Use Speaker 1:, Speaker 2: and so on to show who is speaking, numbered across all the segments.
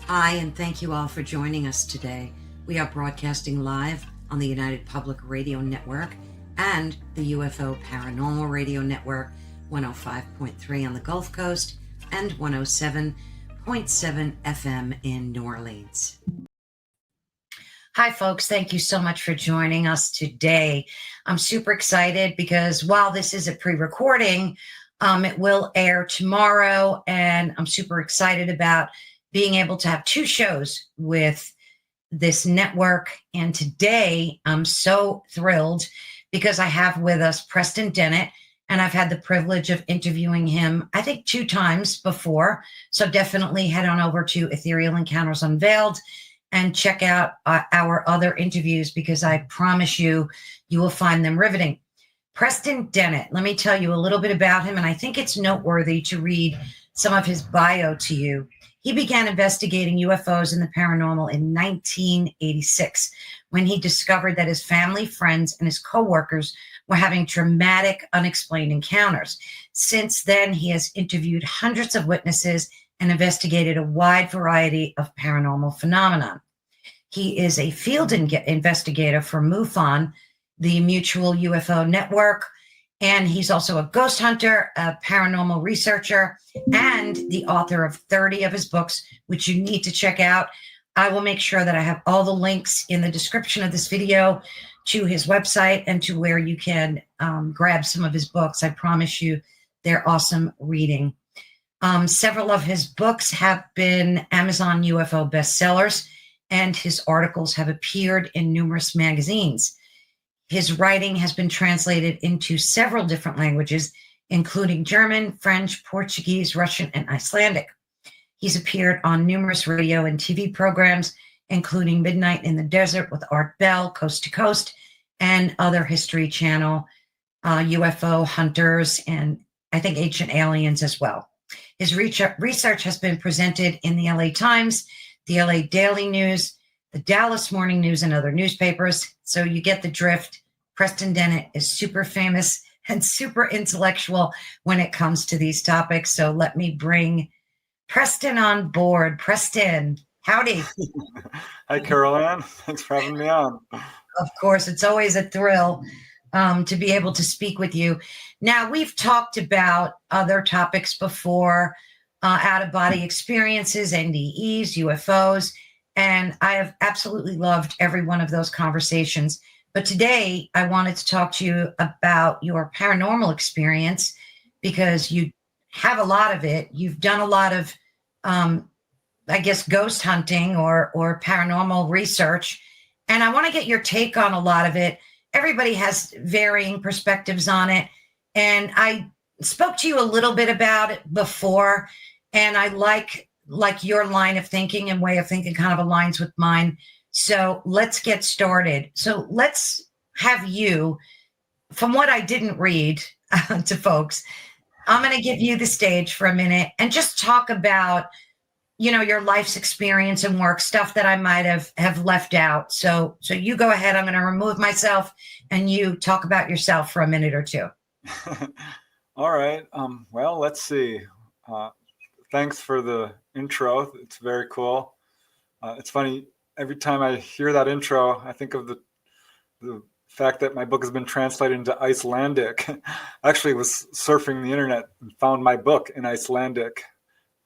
Speaker 1: Hi, and thank you all for joining us today. We are broadcasting live on the United Public Radio Network and the UFO Paranormal Radio Network, 105.3 on the Gulf Coast and 107.7 FM in New Orleans. Hi, folks. Thank you so much for joining us today. I'm super excited because while this is a pre-recording, it will air tomorrow, and I'm super excited about being able to have two shows with this network. And today I'm so thrilled because I have with us Preston Dennett, and I've had the privilege of interviewing him, I think 2 times before. So definitely head on over to Ethereal Encounters Unveiled and check out our other interviews, because I promise you, you will find them riveting. Preston Dennett, let me tell you a little bit about him, and I think it's noteworthy to read some of his bio to you. He began investigating UFOs and the paranormal in 1986 when he discovered that his family, friends, and his coworkers were having dramatic, unexplained encounters. Since then, he has interviewed hundreds of witnesses and investigated a wide variety of paranormal phenomena. He is a field investigator for MUFON, the Mutual UFO Network, and he's also a ghost hunter, a paranormal researcher, and the author of 30 of his books, which you need to check out. I will make sure that I have all the links in the description of this video to his website and to where you can grab some of his books. I promise you, they're awesome reading. Several of his books have been Amazon UFO bestsellers, and his articles have appeared in numerous magazines. His writing has been translated into several different languages, including German, French, Portuguese, Russian, and Icelandic. He's appeared on numerous radio and TV programs, including Midnight in the Desert with Art Bell, Coast to Coast, and other History Channel, UFO Hunters, and I think Ancient Aliens as well. His research has been presented in the LA Times, the LA Daily News, the Dallas Morning News, and other newspapers. So you get the drift. Preston Dennett is super famous and super intellectual when it comes to these topics. So let me bring Preston on board. Preston, howdy.
Speaker 2: Hi, Carol-Ann. Thanks for having me on.
Speaker 1: Of course, it's always a thrill to be able to speak with you. Now, we've talked about other topics before, out-of-body experiences, NDEs, UFOs, and I have absolutely loved every one of those conversations. But today, I wanted to talk to you about your paranormal experience, because you have a lot of it. You've done a lot of, I guess, ghost hunting or paranormal research. And I want to get your take on a lot of it. Everybody has varying perspectives on it. And I spoke to you a little bit about it before, and I like your line of thinking and way of thinking kind of aligns with mine. So let's get started. So let's have you, from what I didn't read to folks, I'm going to give you the stage for a minute and just talk about, your life's experience and work, stuff that I might have left out. So you go ahead. I'm going to remove myself and you talk about yourself for a minute or two.
Speaker 2: All right. Well, let's see. Thanks for the intro. It's very cool. It's funny. Every time I hear that intro, I think of the fact that my book has been translated into Icelandic. I actually was surfing the internet and found my book in Icelandic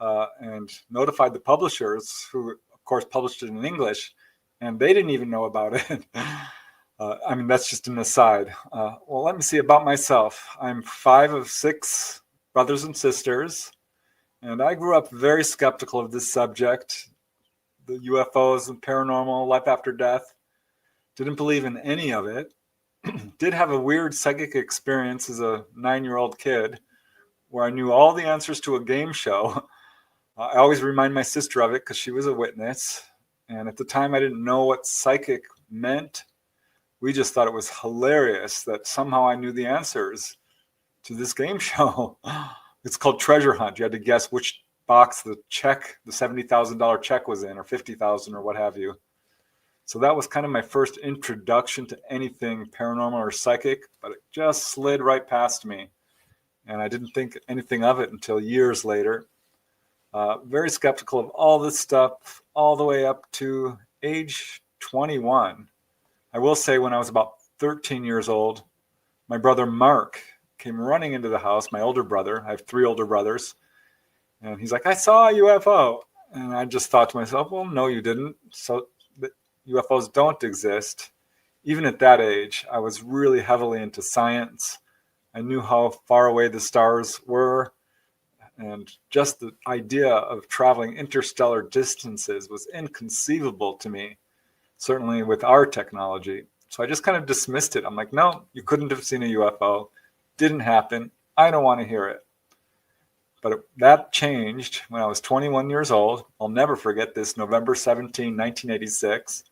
Speaker 2: and notified the publishers, who, of course, published it in English, and they didn't even know about it. That's just an aside. Well, let me see about myself. I'm 5 of 6 brothers and sisters, and I grew up very skeptical of this subject, the UFOs and paranormal, life after death. Didn't believe in any of it. Did have a weird psychic experience as a 9-year-old kid where I knew all the answers to a game show. I always remind my sister of it because she was a witness. And at the time, I didn't know what psychic meant. We just thought it was hilarious that somehow I knew the answers to this game show. It's called Treasure Hunt. You had to guess which box the $70,000 check was in, or $50,000 or what have you. So that was kind of my first introduction to anything paranormal or psychic, but it just slid right past me. And I didn't think anything of it until years later. Very skeptical of all this stuff all the way up to age 21. I will say when I was about 13 years old, my brother Mark came running into the house, my older brother. I have 3 older brothers. And he's like, I saw a UFO. And I just thought to myself, well, no, you didn't. So the UFOs don't exist. Even at that age, I was really heavily into science. I knew how far away the stars were. And just the idea of traveling interstellar distances was inconceivable to me, certainly with our technology. So I just kind of dismissed it. I'm like, no, you couldn't have seen a UFO. Didn't happen. I don't want to hear it. But that changed when I was 21 years old. I'll never forget this. November 17, 1986.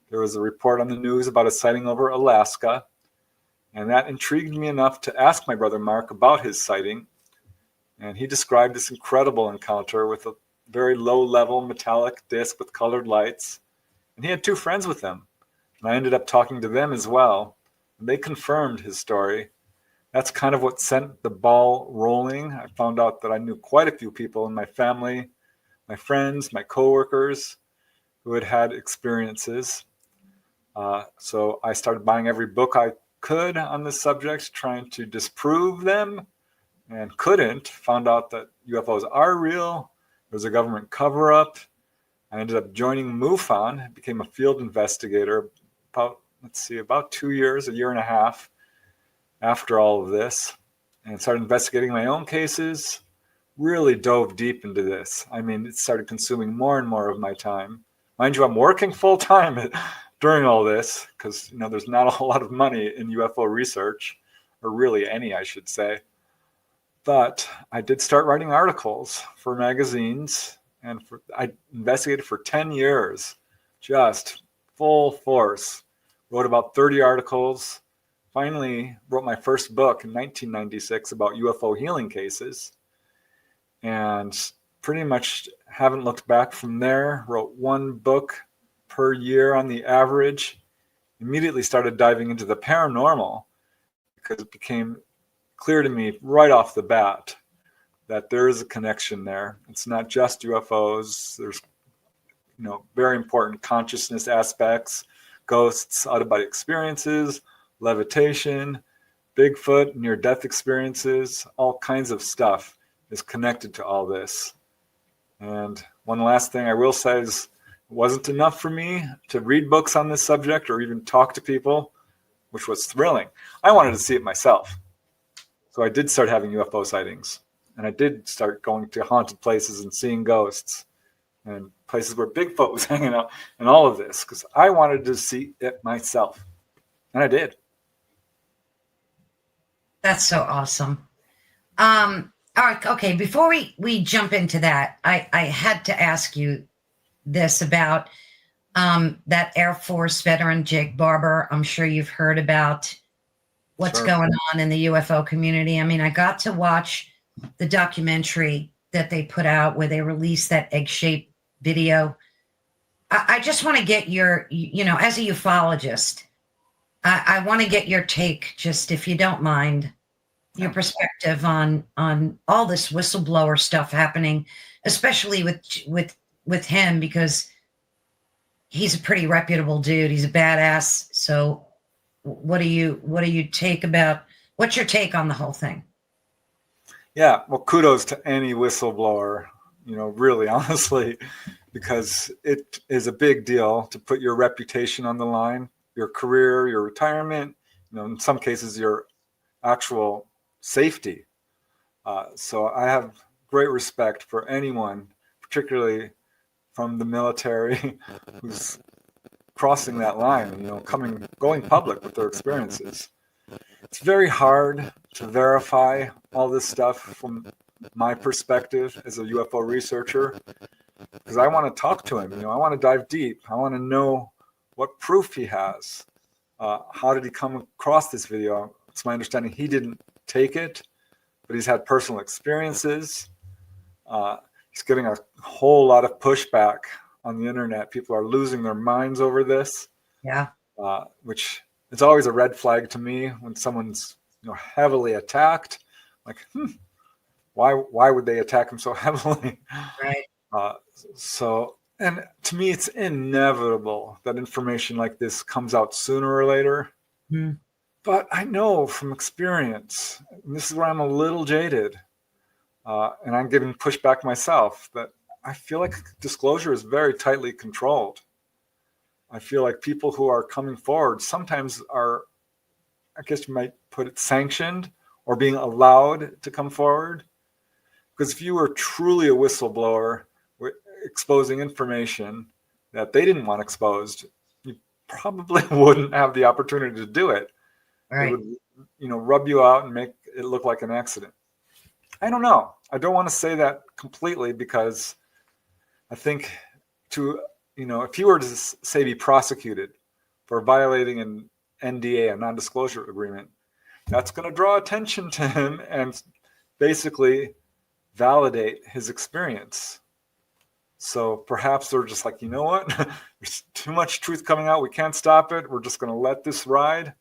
Speaker 2: There was a report on the news about a sighting over Alaska. And that intrigued me enough to ask my brother Mark about his sighting. And he described this incredible encounter with a very low-level metallic disc with colored lights. And he had 2 friends with him. And I ended up talking to them as well. And they confirmed his story. That's kind of what sent the ball rolling. I found out that I knew quite a few people in my family, my friends, my coworkers who had had experiences. So I started buying every book I could on this subject, trying to disprove them, and couldn't. Found out that UFOs are real. There's a government cover-up. I ended up joining MUFON, became a field investigator about 2 years, a year and a half after all of this, and started investigating my own cases. Really dove deep into this. I mean, it started consuming more and more of my time. Mind you, I'm working full time during all this because, there's not a whole lot of money in UFO research, or really any, I should say. But I did start writing articles for magazines, and I investigated for 10 years, just full force. Wrote about 30 articles. Finally wrote my first book in 1996 about UFO healing cases, and pretty much haven't looked back from there. Wrote 1 book per year on the average. Immediately started diving into the paranormal because it became clear to me right off the bat that there is a connection there. It's not just UFOs. There's very important consciousness aspects, ghosts, out-of-body experiences, levitation, Bigfoot, near-death experiences, all kinds of stuff is connected to all this. And one last thing I will say is it wasn't enough for me to read books on this subject or even talk to people, which was thrilling. I wanted to see it myself. So I did start having UFO sightings, and I did start going to haunted places and seeing ghosts and places where Bigfoot was hanging out and all of this because I wanted to see it myself. And I did.
Speaker 1: That's so awesome. All right, okay, before we jump into that, I had to ask you this about that Air Force veteran, Jake Barber. I'm sure you've heard about what's
Speaker 2: Sure.
Speaker 1: going on in the UFO community. I mean, I got to watch the documentary that they put out where they released that egg-shaped video. I just want to get your, as a ufologist, I want to get your take, just if you don't mind, your perspective on all this whistleblower stuff happening, especially with him, because he's a pretty reputable dude. He's a badass. So what's your take on the whole thing?
Speaker 2: Yeah, well, kudos to any whistleblower, really, honestly, because it is a big deal to put your reputation on the line, your career, your retirement, in some cases, your actual safety. So I have great respect for anyone, particularly from the military, who's crossing that line, going public with their experiences. It's very hard to verify all this stuff from my perspective as a UFO researcher, because I want to talk to him. I want to dive deep. I want to know what proof he has. How did he come across this video? It's my understanding he didn't take it, but he's had personal experiences. He's getting a whole lot of pushback on the internet. People are losing their minds over this.
Speaker 1: Yeah.
Speaker 2: Which is always a red flag to me when someone's heavily attacked. Like, Why would they attack him so heavily?
Speaker 1: Right.
Speaker 2: So, and to me, it's inevitable that information like this comes out sooner or later.
Speaker 1: Mm.
Speaker 2: But I know from experience, and this is where I'm a little jaded, and I'm giving pushback myself, that I feel like disclosure is very tightly controlled. I feel like people who are coming forward sometimes are, I guess you might put it, sanctioned or being allowed to come forward. Because if you were truly a whistleblower exposing information that they didn't want exposed, you probably wouldn't have the opportunity to do it.
Speaker 1: Right.
Speaker 2: It would, rub you out and make it look like an accident. I don't know. I don't want to say that completely, because I think if he were to say be prosecuted for violating an NDA, a non-disclosure agreement, that's going to draw attention to him and basically validate his experience. So perhaps they're just like, you know what? There's too much truth coming out. We can't stop it. We're just going to let this ride.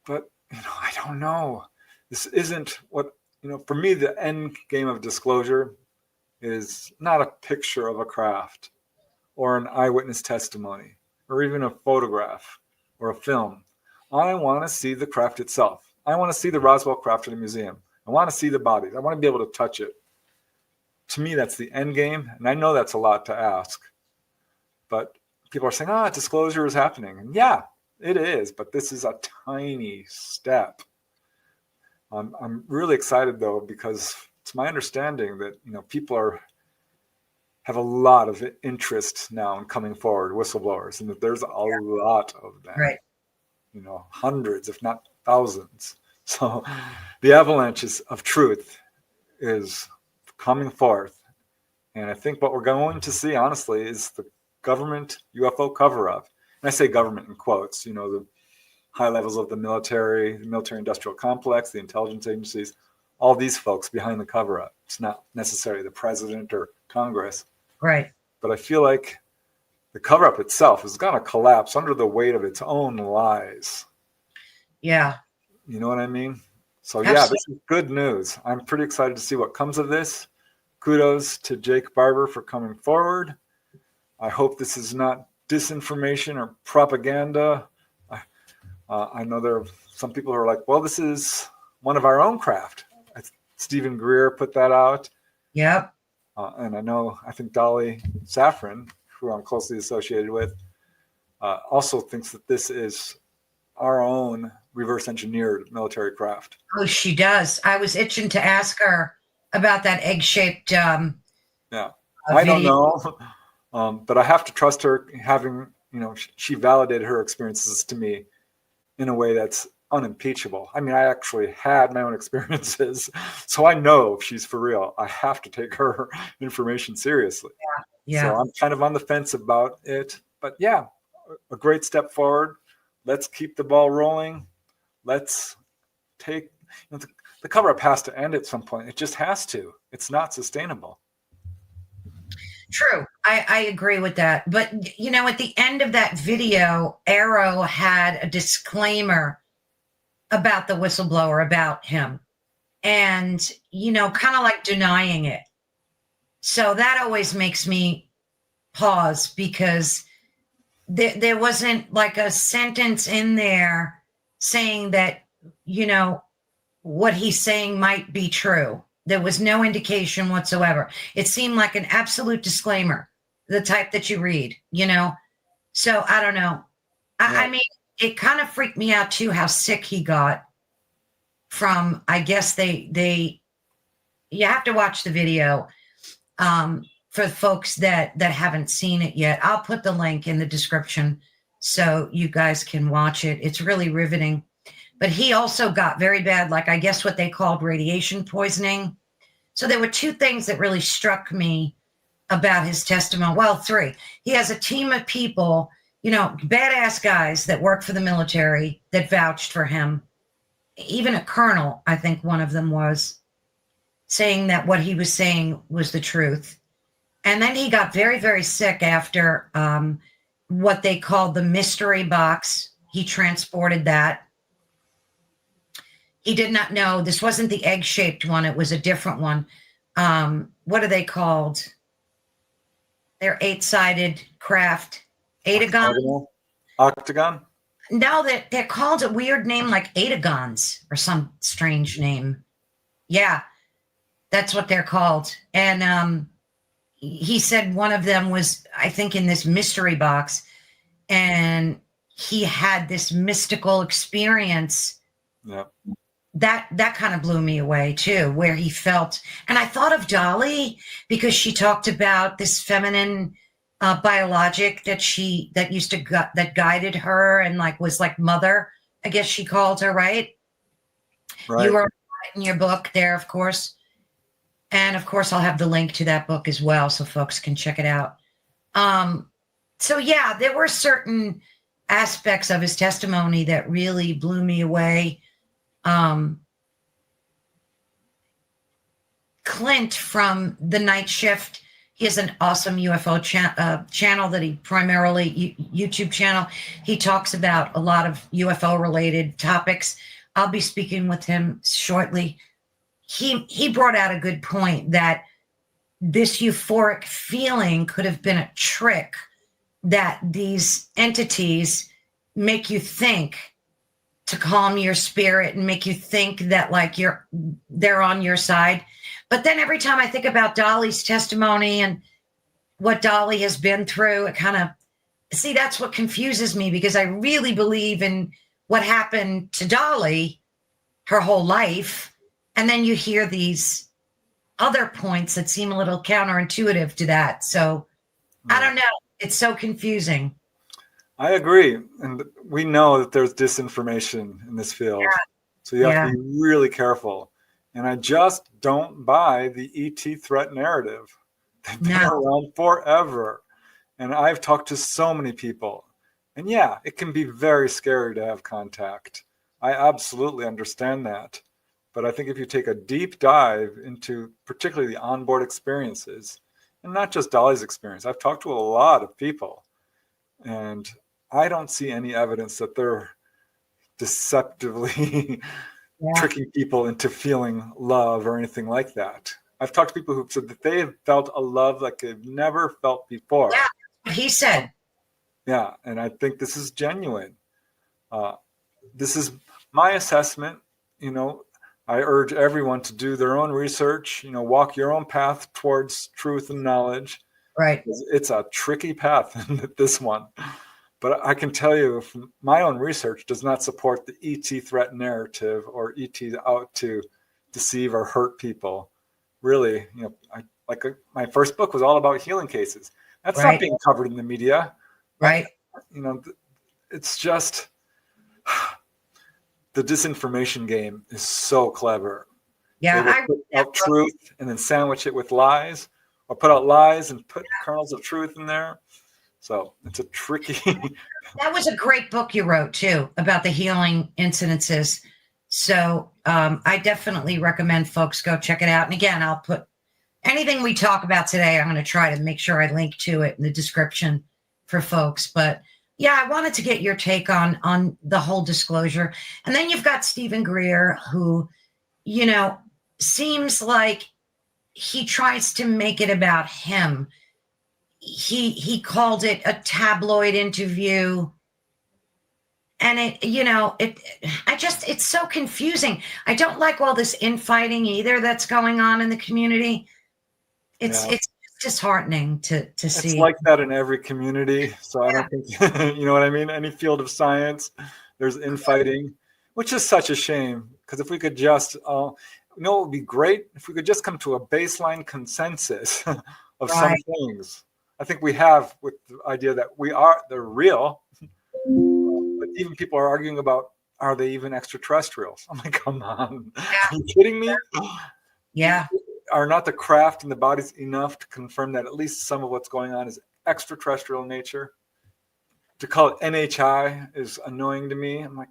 Speaker 2: But, I don't know. This isn't what, for me, the end game of disclosure is not a picture of a craft or an eyewitness testimony or even a photograph or a film. I want to see the craft itself. I want to see the Roswell craft in a museum. I want to see the bodies. I want to be able to touch it. To me, that's the end game. And I know that's a lot to ask. But people are saying, disclosure is happening. And yeah, it is. But this is a tiny step. I'm really excited, though, because it's my understanding that, people have a lot of interest now in coming forward, whistleblowers, and that there's a lot of them.
Speaker 1: Right.
Speaker 2: Hundreds, if not thousands. So the avalanche of truth is coming forth. And I think what we're going to see, honestly, is the government UFO cover-up. And I say government in quotes, the high levels of the military industrial complex, the intelligence agencies, all these folks behind the cover-up. It's not necessarily the president or Congress.
Speaker 1: Right.
Speaker 2: But I feel like the cover-up itself is going to collapse under the weight of its own lies.
Speaker 1: Yeah.
Speaker 2: You know what I mean? So
Speaker 1: Absolutely.
Speaker 2: Yeah, this is good news. I'm pretty excited to see what comes of this. Kudos to Jake Barber for coming forward. I hope this is not disinformation or propaganda. I know there are some people who are like, well, this is one of our own craft. Stephen Greer put that out.
Speaker 1: Yep.
Speaker 2: And I think Dolly Safran, who I'm closely associated with, also thinks that this is our own reverse engineered military craft.
Speaker 1: Oh, she does. I was itching to ask her about that egg-shaped
Speaker 2: Yeah, I don't know. But I have to trust her, having, she validated her experiences to me in a way that's unimpeachable. I mean, I actually had my own experiences, so I know if she's for real. I have to take her information seriously.
Speaker 1: Yeah.
Speaker 2: So I'm kind of on the fence about it. But yeah, a great step forward. Let's keep the ball rolling. Let's take, the cover-up has to end at some point. It just has to. It's not sustainable.
Speaker 1: True. I agree with that. But, at the end of that video, Arrow had a disclaimer about the whistleblower, about him, and, kind of like denying it. So that always makes me pause, because there wasn't like a sentence in there saying that, what he's saying might be true. There was no indication whatsoever. It seemed like an absolute disclaimer, the type that you read, So I don't know. I mean, it kind of freaked me out too, how sick he got from, I guess you have to watch the video for folks that haven't seen it yet. I'll put the link in the description so you guys can watch it. It's really riveting. But he also got very bad, like I guess what they called radiation poisoning. So there were two things that really struck me about his testimony. Well, three. He has a team of people, badass guys that work for the military that vouched for him. Even a colonel, I think one of them was, saying that what he was saying was the truth. And then he got very, very sick after what they called the mystery box. He transported that. He did not know. This wasn't the egg-shaped one. It was a different one. What are they called? They're 8-sided craft. Adagon?
Speaker 2: Octagon?
Speaker 1: No, they're called a weird name like Adagons or some strange name. Yeah, that's what they're called. And he said one of them was, I think, in this mystery box. And he had this mystical experience.
Speaker 2: Yeah.
Speaker 1: That kind of blew me away too, where he felt, and I thought of Dolly because she talked about this feminine biologic that guided her and like was like mother, I guess she called her, right?
Speaker 2: Right.
Speaker 1: You were in your book there, of course. And of course, I'll have the link to that book as well so folks can check it out. So yeah, there were certain aspects of his testimony that really blew me away. Clint from The Night Shift, he has an awesome UFO channel that he primarily, YouTube channel. He talks about a lot of UFO related topics. I'll be speaking with him shortly. He brought out a good point that this euphoric feeling could have been a trick that these entities make you think to calm your spirit and make you think that like they're on your side. But then every time I think about Dolly's testimony and what Dolly has been through, it kind of, see, that's what confuses me, because I really believe in what happened to Dolly her whole life. And then you hear these other points that seem a little counterintuitive to that. So I don't know. It's so confusing.
Speaker 2: I agree. And we know that there's disinformation in this field. Yeah. So you have to be really careful. And I just don't buy the ET threat narrative. They've been around forever. And I've talked to so many people. And yeah, it can be very scary to have contact. I absolutely understand that. But I think if you take a deep dive into particularly the onboard experiences, and not just Dolly's experience, I've talked to a lot of people, and I don't see any evidence that they're deceptively tricking people into feeling love or anything like that. I've talked to people who've said that they have felt a love like they've never felt before.
Speaker 1: Yeah, he said.
Speaker 2: Yeah, and I think this is genuine. This is my assessment. You know, I urge everyone to do their own research, you know, walk your own path towards truth and knowledge.
Speaker 1: Right.
Speaker 2: It's a tricky path, this one. But I can tell you from my own research does not support the ET threat narrative or ET out to deceive or hurt people. Really, you know, my first book was all about healing cases. That's not being covered in the media.
Speaker 1: Right.
Speaker 2: You know, it's just the disinformation game is so clever.
Speaker 1: Yeah.
Speaker 2: They will put out truth and then sandwich it with lies, or put out lies and put kernels of truth in there. So it's a tricky.
Speaker 1: That was a great book you wrote too about the healing incidences. So I definitely recommend folks go check it out. And again, I'll put anything we talk about today. I'm going to try to make sure I link to it in the description for folks. But yeah, I wanted to get your take on the whole disclosure. And then you've got Stephen Greer, who, you know, seems like he tries to make it about him. He called it a tabloid interview. And it's so confusing. I don't like all this infighting either that's going on in the community. It's disheartening to see.
Speaker 2: It's like that in every community. So I don't think, you know what I mean? Any field of science, there's infighting, which is such a shame. Because if we could just, it would be great if we could just come to a baseline consensus of some things. I think we have, with the idea that they're real. But even people are arguing about, are they even extraterrestrials? I'm like, come on. Are you kidding me?
Speaker 1: Yeah.
Speaker 2: Are not the craft and the bodies enough to confirm that at least some of what's going on is extraterrestrial in nature? To call it NHI is annoying to me. I'm like,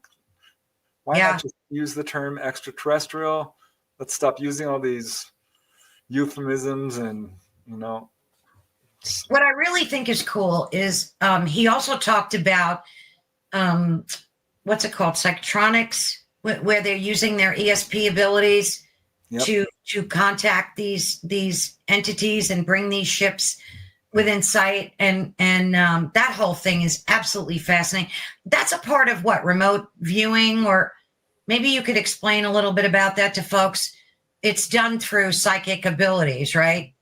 Speaker 2: why not just use the term extraterrestrial? Let's stop using all these euphemisms and, you know.
Speaker 1: What I really think is cool is he also talked about what's it called? Psychotronics. where they're using their ESP abilities
Speaker 2: Yep.
Speaker 1: to contact these entities and bring these ships within sight, and that whole thing is absolutely fascinating. That's a part of what, remote viewing, or maybe you could explain a little bit about that to folks. It's done through psychic abilities, right?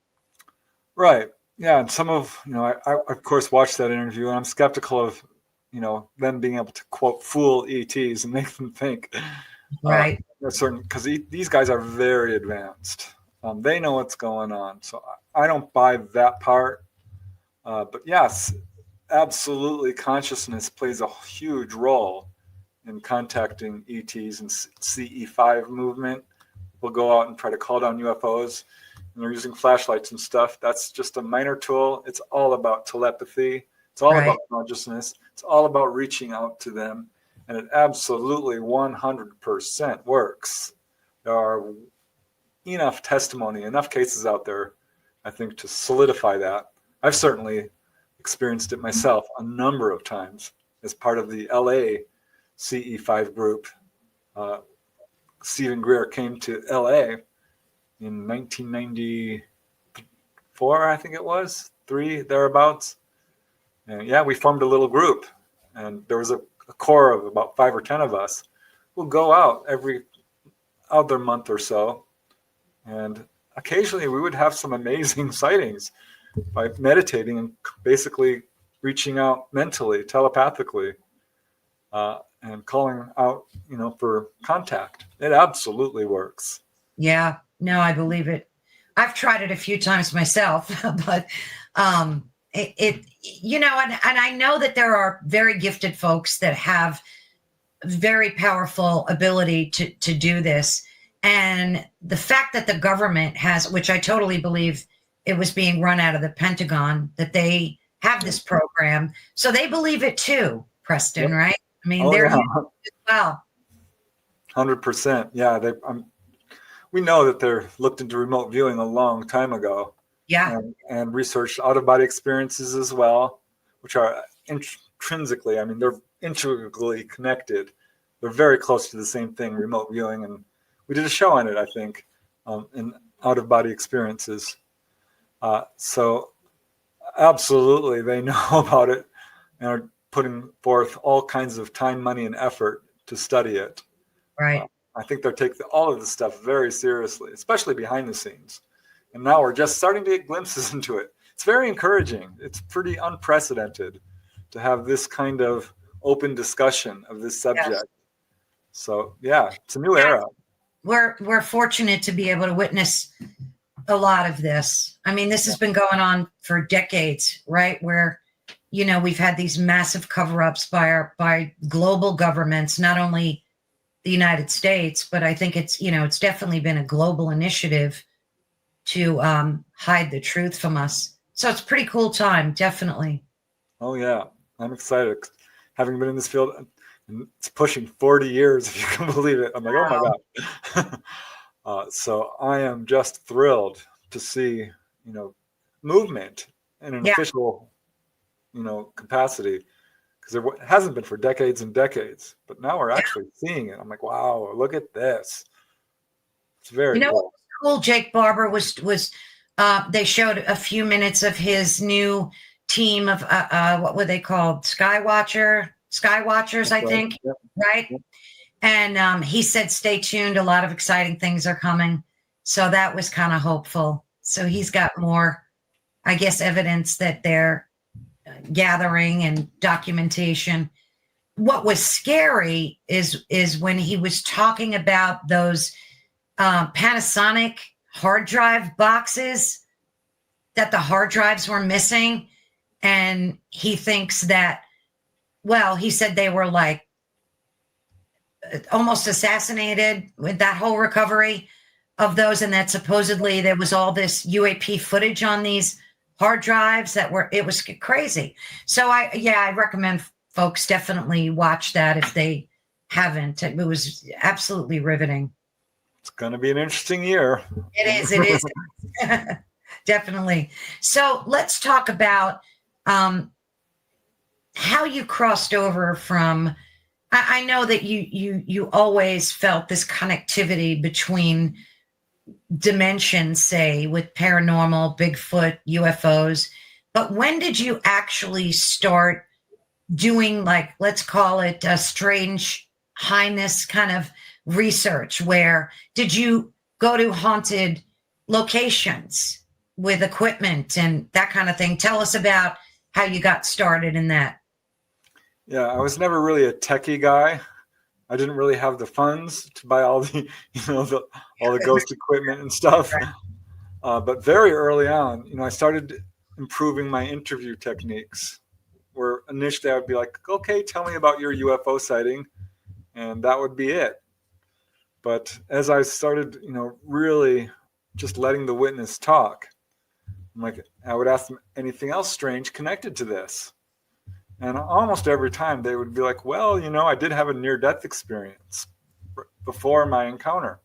Speaker 2: Right. Yeah. And some of, I of course watched that interview, and I'm skeptical of, them being able to quote fool ETs and make them think.
Speaker 1: Right.
Speaker 2: Certain, because these guys are very advanced. They know what's going on. So I don't buy that part. But yes, absolutely, consciousness plays a huge role in contacting ETs and CE5 movement. We'll go out and try to call down UFOs, and they're using flashlights and stuff. That's just a minor tool. It's all about telepathy. It's all about consciousness. It's all about reaching out to them. And it absolutely 100% works. There are enough testimony, enough cases out there, I think, to solidify that. I've certainly experienced it myself a number of times as part of the LA CE5 group. Stephen Greer came to LA in 1994, I think it was, 3, thereabouts. And yeah, we formed a little group, and there was a core of about 5 or 10 of us who'll go out every other month or so. And occasionally we would have some amazing sightings by meditating and basically reaching out mentally, telepathically, and calling out, for contact. It absolutely works.
Speaker 1: Yeah, no, I believe it. I've tried it a few times myself, but and I know that there are very gifted folks that have very powerful ability to do this. And the fact that the government has, which I totally believe it was being run out of the Pentagon, that they have this program. So they believe it too, Preston, right? I mean, they're as well.
Speaker 2: 100%. Yeah. We know that they're looked into remote viewing a long time ago.
Speaker 1: Yeah.
Speaker 2: And researched out-of-body experiences as well, which are intrinsically, they're integrally connected. They're very close to the same thing, remote viewing. And we did a show on it, I think, in out-of-body experiences. So absolutely, they know about it and are putting forth all kinds of time, money, and effort to study it.
Speaker 1: Right.
Speaker 2: I think they're taking all of this stuff very seriously, especially behind the scenes. And now we're just starting to get glimpses into it. It's very encouraging. It's pretty unprecedented to have this kind of open discussion of this subject. Yes. So yeah, it's a new era.
Speaker 1: We're fortunate to be able to witness a lot of this. I mean, this has been going on for decades, right? Where, we've had these massive cover-ups by global governments, not only the United States, but I think it's definitely been a global initiative to hide the truth from us. So it's a pretty cool time, definitely.
Speaker 2: Oh yeah, I'm excited. Having been in this field, it's pushing 40 years, if you can believe it. I'm like, wow. Oh my God. So I am just thrilled to see, movement in an official, capacity, because there hasn't been for decades and decades, but now we're actually seeing it. I'm like, wow, look at this. It's very cool.
Speaker 1: Cool. Jake Barber was they showed a few minutes of his new team of what were they called? Skywatchers, I think. Yep. Right. Yep. And he said, stay tuned. A lot of exciting things are coming. So that was kind of hopeful. So he's got more, I guess, evidence that they're gathering and documentation. What was scary is when he was talking about those Panasonic hard drive boxes, that the hard drives were missing. And he thinks that, he said they were like almost assassinated with that whole recovery of those. And that supposedly there was all this UAP footage on these hard drives it was crazy. So I recommend folks definitely watch that if they haven't. It was absolutely riveting.
Speaker 2: It's going to be an interesting year.
Speaker 1: It is. Definitely. So let's talk about how you crossed over from I know that you always felt this connectivity between dimensions, say with paranormal, Bigfoot, UFOs. But when did you actually start doing, like, let's call it a strange highness kind of research? Where did you go to haunted locations with equipment and that kind of thing? Tell us about how you got started in that.
Speaker 2: Yeah, I was never really a techie guy. I didn't really have the funds to buy all the, all the ghost equipment and stuff. But very early on, I started improving my interview techniques. Where initially I would be like, okay, tell me about your UFO sighting, and that would be it. But as I started, really just letting the witness talk, I'm like, I would ask them anything else strange connected to this. And almost every time they would be like, well, I did have a near-death experience before my encounter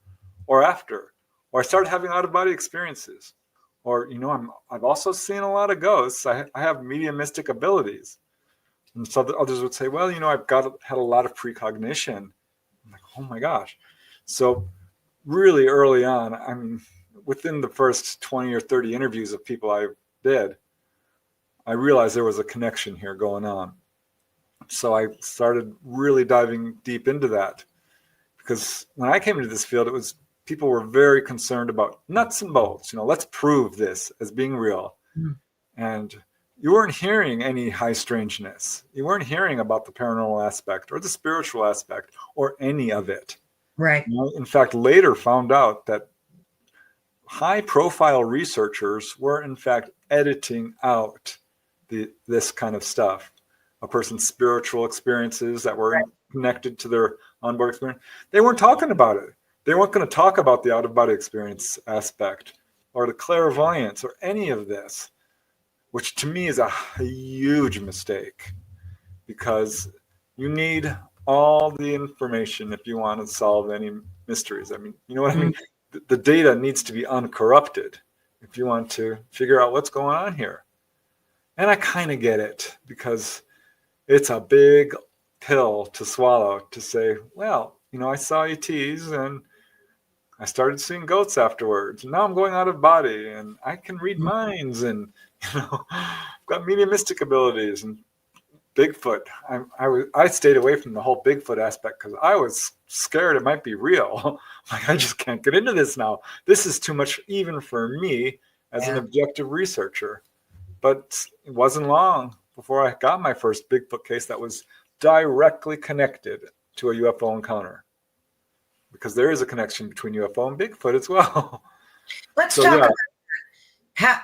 Speaker 2: or after, or I started having out-of-body experiences, or, I've also seen a lot of ghosts. I have mediumistic abilities. And so the others would say, well, I've had a lot of precognition. I'm like, oh my gosh. So really early on, I mean, within the first 20 or 30 interviews of people I did, I realized there was a connection here going on. So I started really diving deep into that, because when I came into this field, people were very concerned about nuts and bolts. Let's prove this as being real. Mm. And you weren't hearing any high strangeness. You weren't hearing about the paranormal aspect or the spiritual aspect or any of it.
Speaker 1: Right.
Speaker 2: In fact, later found out that high profile researchers were in fact editing out this kind of stuff. A person's spiritual experiences that were connected to their onboard experience. They weren't talking about it. They weren't going to talk about the out-of-body experience aspect or the clairvoyance or any of this, which to me is a huge mistake, because you need all the information if you want to solve any mysteries. I mean, you know what I mean? The data needs to be uncorrupted if you want to figure out what's going on here. And I kind of get it, because it's a big pill to swallow to say, well, I saw ETs and I started seeing goats afterwards. And now I'm going out of body and I can read minds and, I've got mediumistic abilities and Bigfoot. I stayed away from the whole Bigfoot aspect because I was scared it might be real. Like, I just can't get into this now. This is too much even for me as an objective researcher. But it wasn't long before I got my first Bigfoot case that was directly connected to a UFO encounter, because there is a connection between UFO and Bigfoot as well.
Speaker 1: Let's talk about how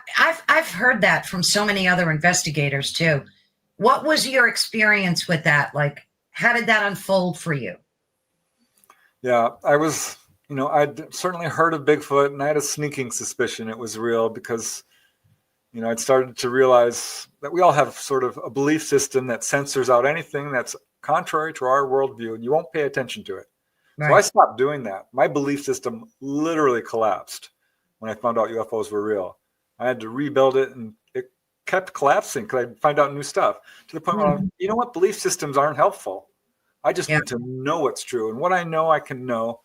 Speaker 1: I've heard that from so many other investigators too. What was your experience with that? Like, how did that unfold for you?
Speaker 2: Yeah, I was, I'd certainly heard of Bigfoot, and I had a sneaking suspicion it was real, because I'd started to realize that we all have sort of a belief system that censors out anything that's contrary to our worldview, and you won't pay attention to it. Right. So I stopped doing that. My belief system literally collapsed when I found out UFOs were real. I had to rebuild it, and it kept collapsing because I'd find out new stuff, to the point where, you know what, belief systems aren't helpful. I just need to know what's true. And what I know, I can know.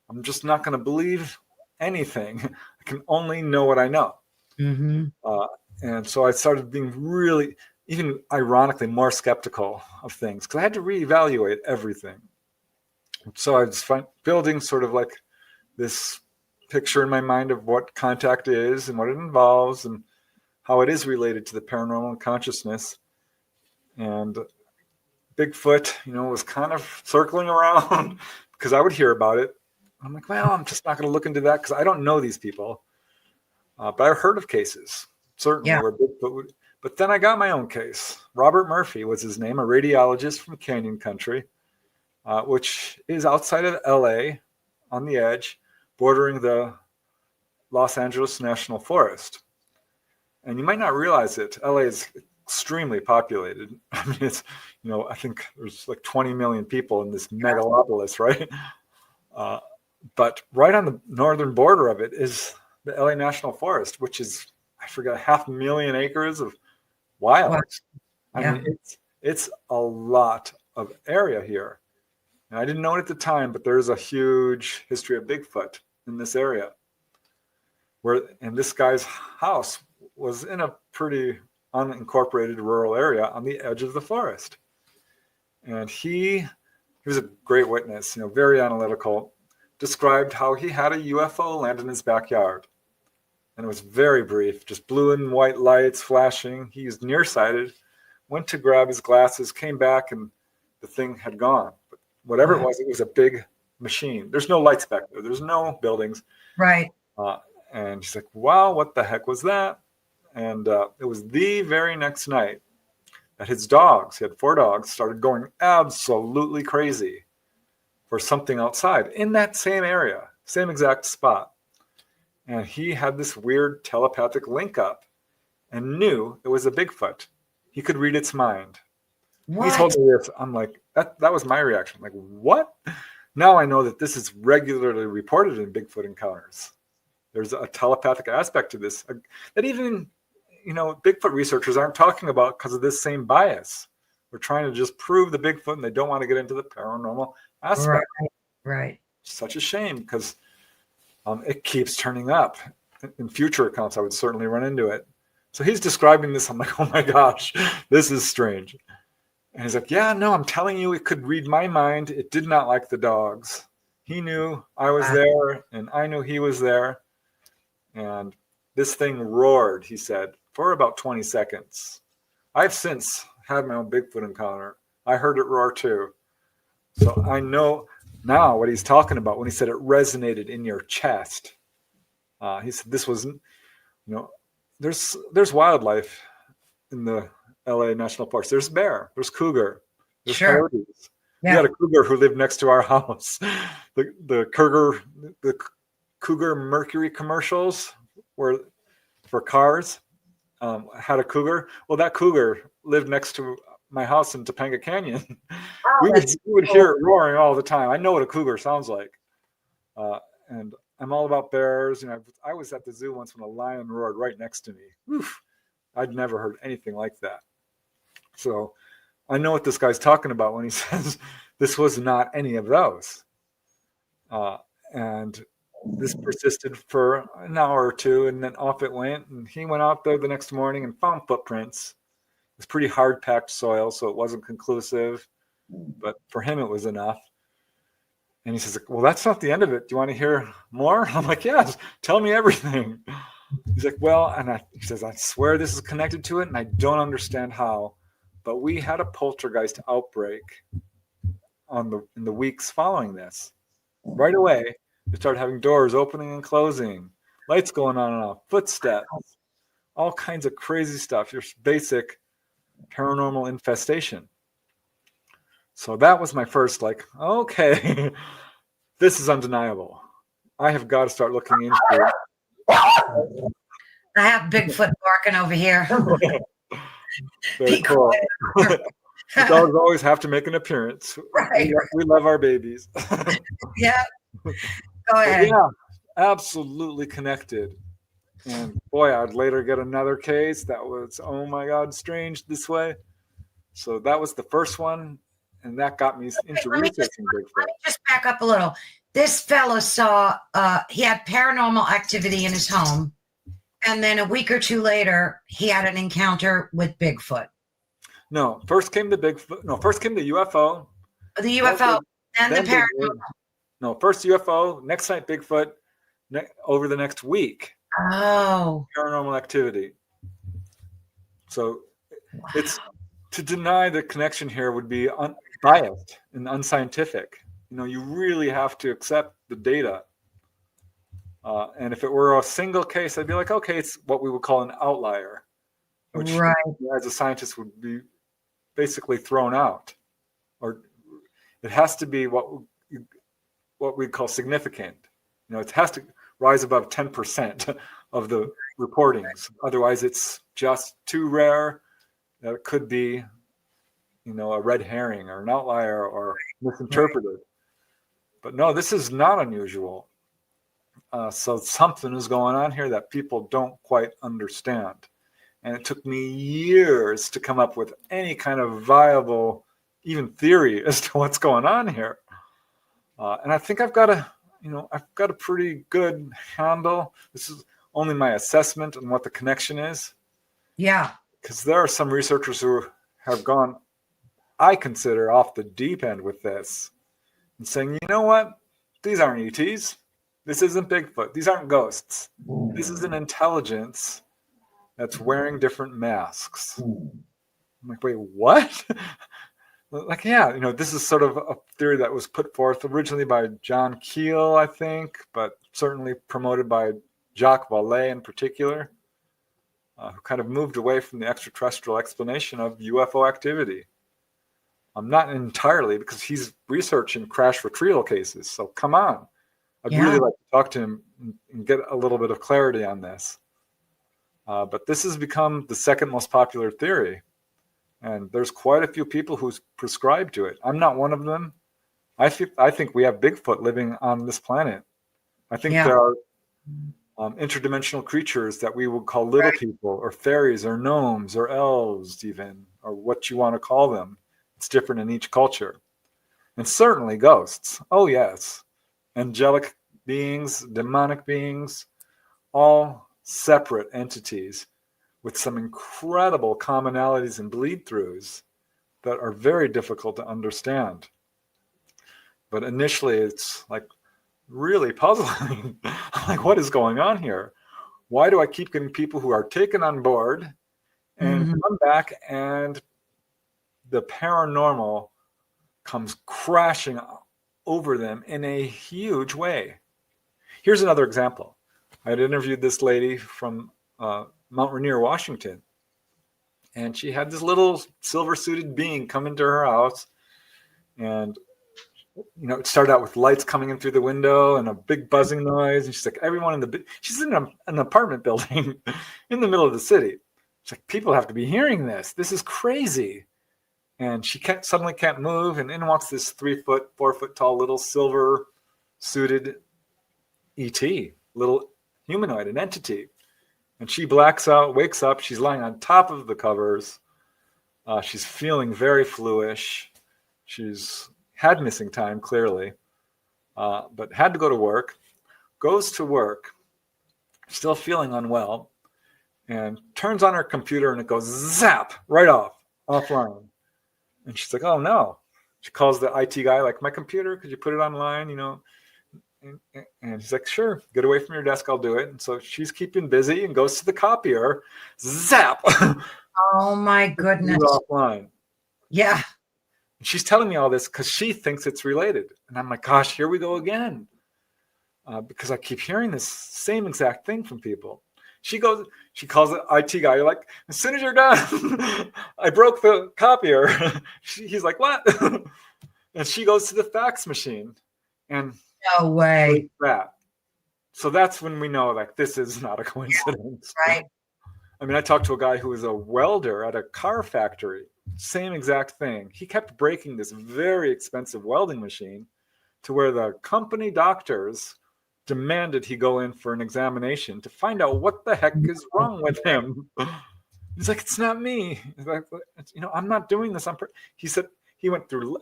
Speaker 2: I'm just not going to believe anything. I can only know what I know. Mm-hmm. And so I started being really, even ironically, more skeptical of things, because I had to reevaluate everything. So I was building sort of like this picture in my mind of what contact is and what it involves and how it is related to the paranormal and consciousness. And Bigfoot, was kind of circling around because I would hear about it. I'm like, well, I'm just not going to look into that because I don't know these people. But I heard of cases, certainly, where Bigfoot would. But then I got my own case. Robert Murphy was his name, a radiologist from Canyon Country, which is outside of LA, on the edge, bordering the Los Angeles National Forest. And you might not realize it. LA is extremely populated. I mean, it's, I think there's like 20 million people in this megalopolis, right? But right on the northern border of it is the LA National Forest, which is, I forget, 500,000 acres of wild. Wow. I mean, it's a lot of area here. And I didn't know it at the time, but there's a huge history of Bigfoot in this area. And this guy's house was in a pretty unincorporated rural area on the edge of the forest. And he was a great witness, very analytical, described how he had a UFO land in his backyard. And it was very brief, just blue and white lights flashing. He was nearsighted, went to grab his glasses, came back, and the thing had gone. But whatever it was a big machine. There's no lights back there. There's no buildings.
Speaker 1: Right.
Speaker 2: And he's like, wow, what the heck was that? And it was the very next night that his dogs, he had 4 dogs, started going absolutely crazy for something outside in that same area, same exact spot. And he had this weird telepathic link up and knew it was a Bigfoot. He could read its mind.
Speaker 1: What?
Speaker 2: He told me this. I'm like, that was my reaction. Like, what? Now I know that this is regularly reported in Bigfoot encounters. There's a telepathic aspect to this that even, Bigfoot researchers aren't talking about because of this same bias. We're trying to just prove the Bigfoot and they don't want to get into the paranormal aspect.
Speaker 1: Right.
Speaker 2: Such a shame because it keeps turning up. In future accounts, I would certainly run into it. So he's describing this. I'm like, oh my gosh, this is strange. And he's like, yeah, no, I'm telling you, it could read my mind. It did not like the dogs. He knew I was there and I knew he was there. And this thing roared, he said, for about 20 seconds. I've since had my own Bigfoot encounter. I heard it roar too. So I know now what he's talking about when he said it resonated in your chest. He said this was, there's wildlife in the LA National Parks. There's bear, there's cougar, there's coyotes. Yeah. We had a cougar who lived next to our house. The cougar Mercury commercials were for cars. Had a cougar. Well, that cougar lived next to my house in Topanga Canyon. We would hear it roaring all the time. I know what a cougar sounds like. And I'm all about bears. I was at the zoo once when a lion roared right next to me. Oof. I'd never heard anything like that. So I know what this guy's talking about when he says this was not any of those. And this persisted for an hour or two, and then off it went. And he went out there the next morning and found footprints. It was pretty hard-packed soil, so it wasn't conclusive. But for him, it was enough. And he says, well, that's not the end of it. Do you want to hear more? I'm like, yes, tell me everything. He's like, well, and he says, I swear this is connected to it, and I don't understand how. But we had a poltergeist outbreak in the weeks following this. Right away, we started having doors opening and closing, lights going on and off, footsteps, all kinds of crazy stuff, your basic paranormal infestation. So that was my first, okay, this is undeniable. I have got to start looking into it.
Speaker 1: I have Bigfoot barking over here.
Speaker 2: Very cool. The dogs always have to make an appearance.
Speaker 1: Right.
Speaker 2: We love our babies.
Speaker 1: Yeah. Go ahead.
Speaker 2: Yeah, absolutely connected. And boy, I'd later get another case that was, oh my God, strange this way. So that was the first one. And that got me into researching Bigfoot.
Speaker 1: Let me just back up a little. This fellow saw, he had paranormal activity in his home. And then a week or two later, he had an encounter with Bigfoot.
Speaker 2: No, first came the Bigfoot. No, first came the UFO.
Speaker 1: The UFO, then the paranormal.
Speaker 2: No, first UFO, next night Bigfoot, over the next week.
Speaker 1: Oh.
Speaker 2: Paranormal activity. So it's to deny the connection here would be biased and unscientific. You really have to accept the data. And if it were a single case, I'd be like, okay, it's what we would call an outlier, which as a scientist would be basically thrown out. Or it has to be what we'd call significant. It has to rise above 10% of the reportings. Otherwise, it's just too rare that it could be, a red herring or an outlier or misinterpreted. But no, this is not unusual. So something is going on here that people don't quite understand. And it took me years to come up with any kind of viable, even theory as to what's going on here. And I think I've got a pretty good handle. This is only my assessment on what the connection is.
Speaker 1: Yeah.
Speaker 2: Because there are some researchers who have gone, I consider, off the deep end with this and saying, you know what? These aren't ETs. This isn't Bigfoot. These aren't ghosts. This is an intelligence that's wearing different masks. I'm like, wait, what? Like, yeah, this is sort of a theory that was put forth originally by John Keel, I think, but certainly promoted by Jacques Vallée in particular, who kind of moved away from the extraterrestrial explanation of UFO activity. Not entirely, because he's researching crash retrieval cases. So come on. I'd really like to talk to him and get a little bit of clarity on this. But this has become the second most popular theory. And there's quite a few people who prescribe to it. I'm not one of them. I think we have Bigfoot living on this planet. I think there are interdimensional creatures that we would call little people, or fairies, or gnomes, or elves even, or what you want to call them. It's different in each culture. And certainly ghosts. Oh, yes. Angelic beings, demonic beings, all separate entities with some incredible commonalities and bleed-throughs that are very difficult to understand. But initially, it's like really puzzling. Like, what is going on here? Why do I keep getting people who are taken on board and come back, and the paranormal comes crashing over them in a huge way? Here's another example. I had interviewed this lady from Mount Rainier, Washington, and she had this little silver-suited being come into her house, and it started out with lights coming in through the window and a big buzzing noise, and she's like, everyone she's in an apartment building in the middle of the city. She's like, people have to be hearing this. This is crazy. And she suddenly can't move, and in walks this 4 foot tall little silver-suited ET, little humanoid, an entity. And she blacks out, wakes up. She's lying on top of the covers. She's feeling very fluish. She's had missing time, clearly, but had to go to work. Goes to work, still feeling unwell, and turns on her computer, and it goes zap, right offline. And she's like, oh, no. She calls the IT guy, like, my computer, could you put it online, And he's like, sure, get away from your desk, I'll do it. And so she's keeping busy and goes to the copier, zap.
Speaker 1: Oh, my goodness.
Speaker 2: Offline.
Speaker 1: Yeah.
Speaker 2: And she's telling me all this because she thinks it's related. And I'm like, gosh, here we go again. Because I keep hearing this same exact thing from people. She calls the IT guy, like, as soon as you're done, I broke the copier. He's like, what? And she goes to the fax machine. And
Speaker 1: no way.
Speaker 2: That. So that's when we know, like, this is not a coincidence.
Speaker 1: Yeah, right.
Speaker 2: I mean, I talked to a guy who was a welder at a car factory. Same exact thing. He kept breaking this very expensive welding machine to where the company doctors demanded he go in for an examination to find out what the heck is wrong with him. He's like, it's not me. He's like, I'm not doing this. He said he went through,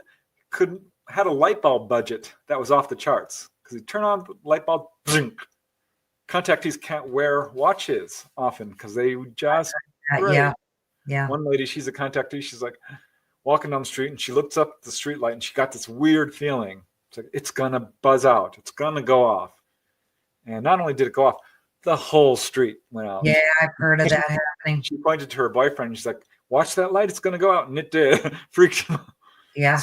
Speaker 2: had a light bulb budget that was off the charts, because he'd turn on the light bulb. Contactees can't wear watches often because they just break.
Speaker 1: Yeah.
Speaker 2: One lady, she's a contactee. She's like walking down the street, and she looks up at the street light, and she got this weird feeling. It's like, it's gonna buzz out. It's gonna go off. And not only did it go off, the whole street went out.
Speaker 1: Yeah, I've heard of that happening.
Speaker 2: She pointed to her boyfriend, and she's like, watch that light, it's gonna go out. And it did. Freaked him out.
Speaker 1: Yeah.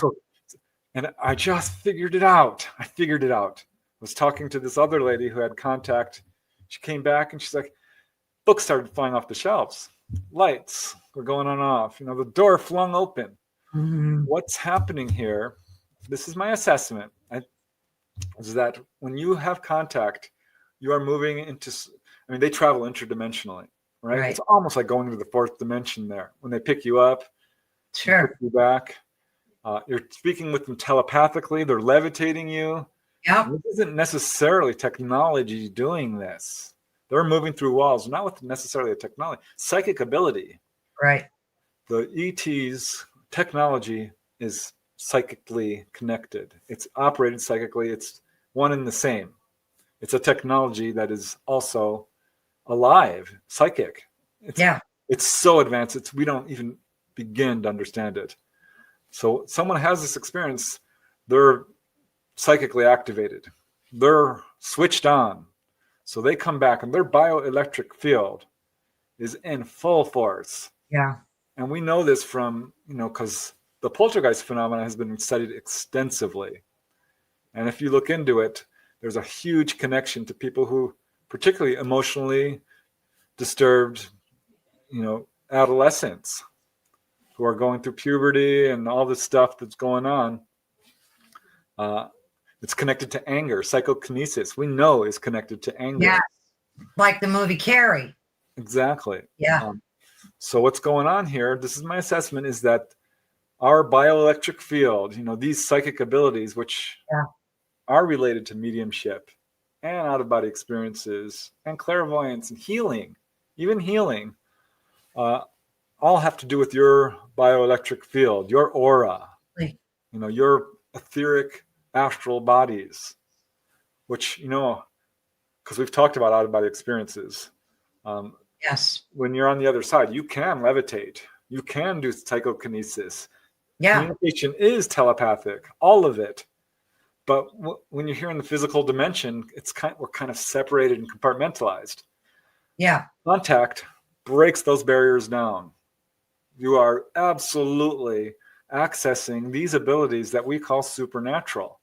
Speaker 2: And I just figured it out. I was talking to this other lady who had contact. She came back, and she's like, books started flying off the shelves. Lights were going on and off. The door flung open.
Speaker 1: Mm-hmm.
Speaker 2: What's happening here, this is my assessment, is that when you have contact, you are moving into, they travel interdimensionally, right? It's almost like going to the fourth dimension there. When they pick you up,
Speaker 1: sure,
Speaker 2: pick you back, you're speaking with them telepathically, they're levitating you.
Speaker 1: Yeah.
Speaker 2: This isn't necessarily technology doing this. They're moving through walls, not with necessarily a technology, psychic ability.
Speaker 1: Right.
Speaker 2: The ET's technology is psychically connected. It's operated psychically. It's one and the same. It's a technology that is also alive, psychic. It's so advanced. We don't even begin to understand it. So someone has this experience, they're psychically activated. They're switched on. So they come back and their bioelectric field is in full force.
Speaker 1: Yeah.
Speaker 2: And we know this from, because the poltergeist phenomenon has been studied extensively. And if you look into it, there's a huge connection to people who, particularly emotionally disturbed, adolescents who are going through puberty and all this stuff that's going on. It's connected to anger. Psychokinesis, we know, is connected to anger.
Speaker 1: Yeah, like the movie Carrie.
Speaker 2: Exactly.
Speaker 1: Yeah.
Speaker 2: So what's going on here, this is my assessment, is that our bioelectric field, these psychic abilities, which are related to mediumship and out-of-body experiences and clairvoyance and healing, even healing, all have to do with your bioelectric field, your aura, your etheric astral bodies, which, because we've talked about out-of-body experiences.
Speaker 1: Yes.
Speaker 2: When you're on the other side, you can levitate. You can do psychokinesis.
Speaker 1: Yeah.
Speaker 2: Communication is telepathic, all of it. But when you're here in the physical dimension, we're kind of separated and compartmentalized.
Speaker 1: Yeah.
Speaker 2: Contact breaks those barriers down. You are absolutely accessing these abilities that we call supernatural.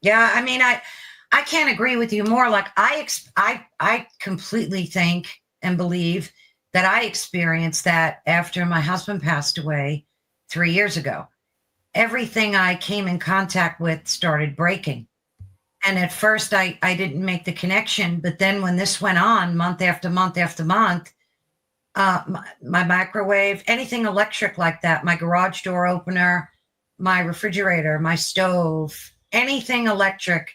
Speaker 1: Yeah, I mean, I can't agree with you more. Like I completely think and believe that I experienced that after my husband passed away 3 years ago. Everything I came in contact with started breaking. And at first I didn't make the connection, but then when this went on month after month after month, my microwave, anything electric like that, my garage door opener, my refrigerator, my stove, anything electric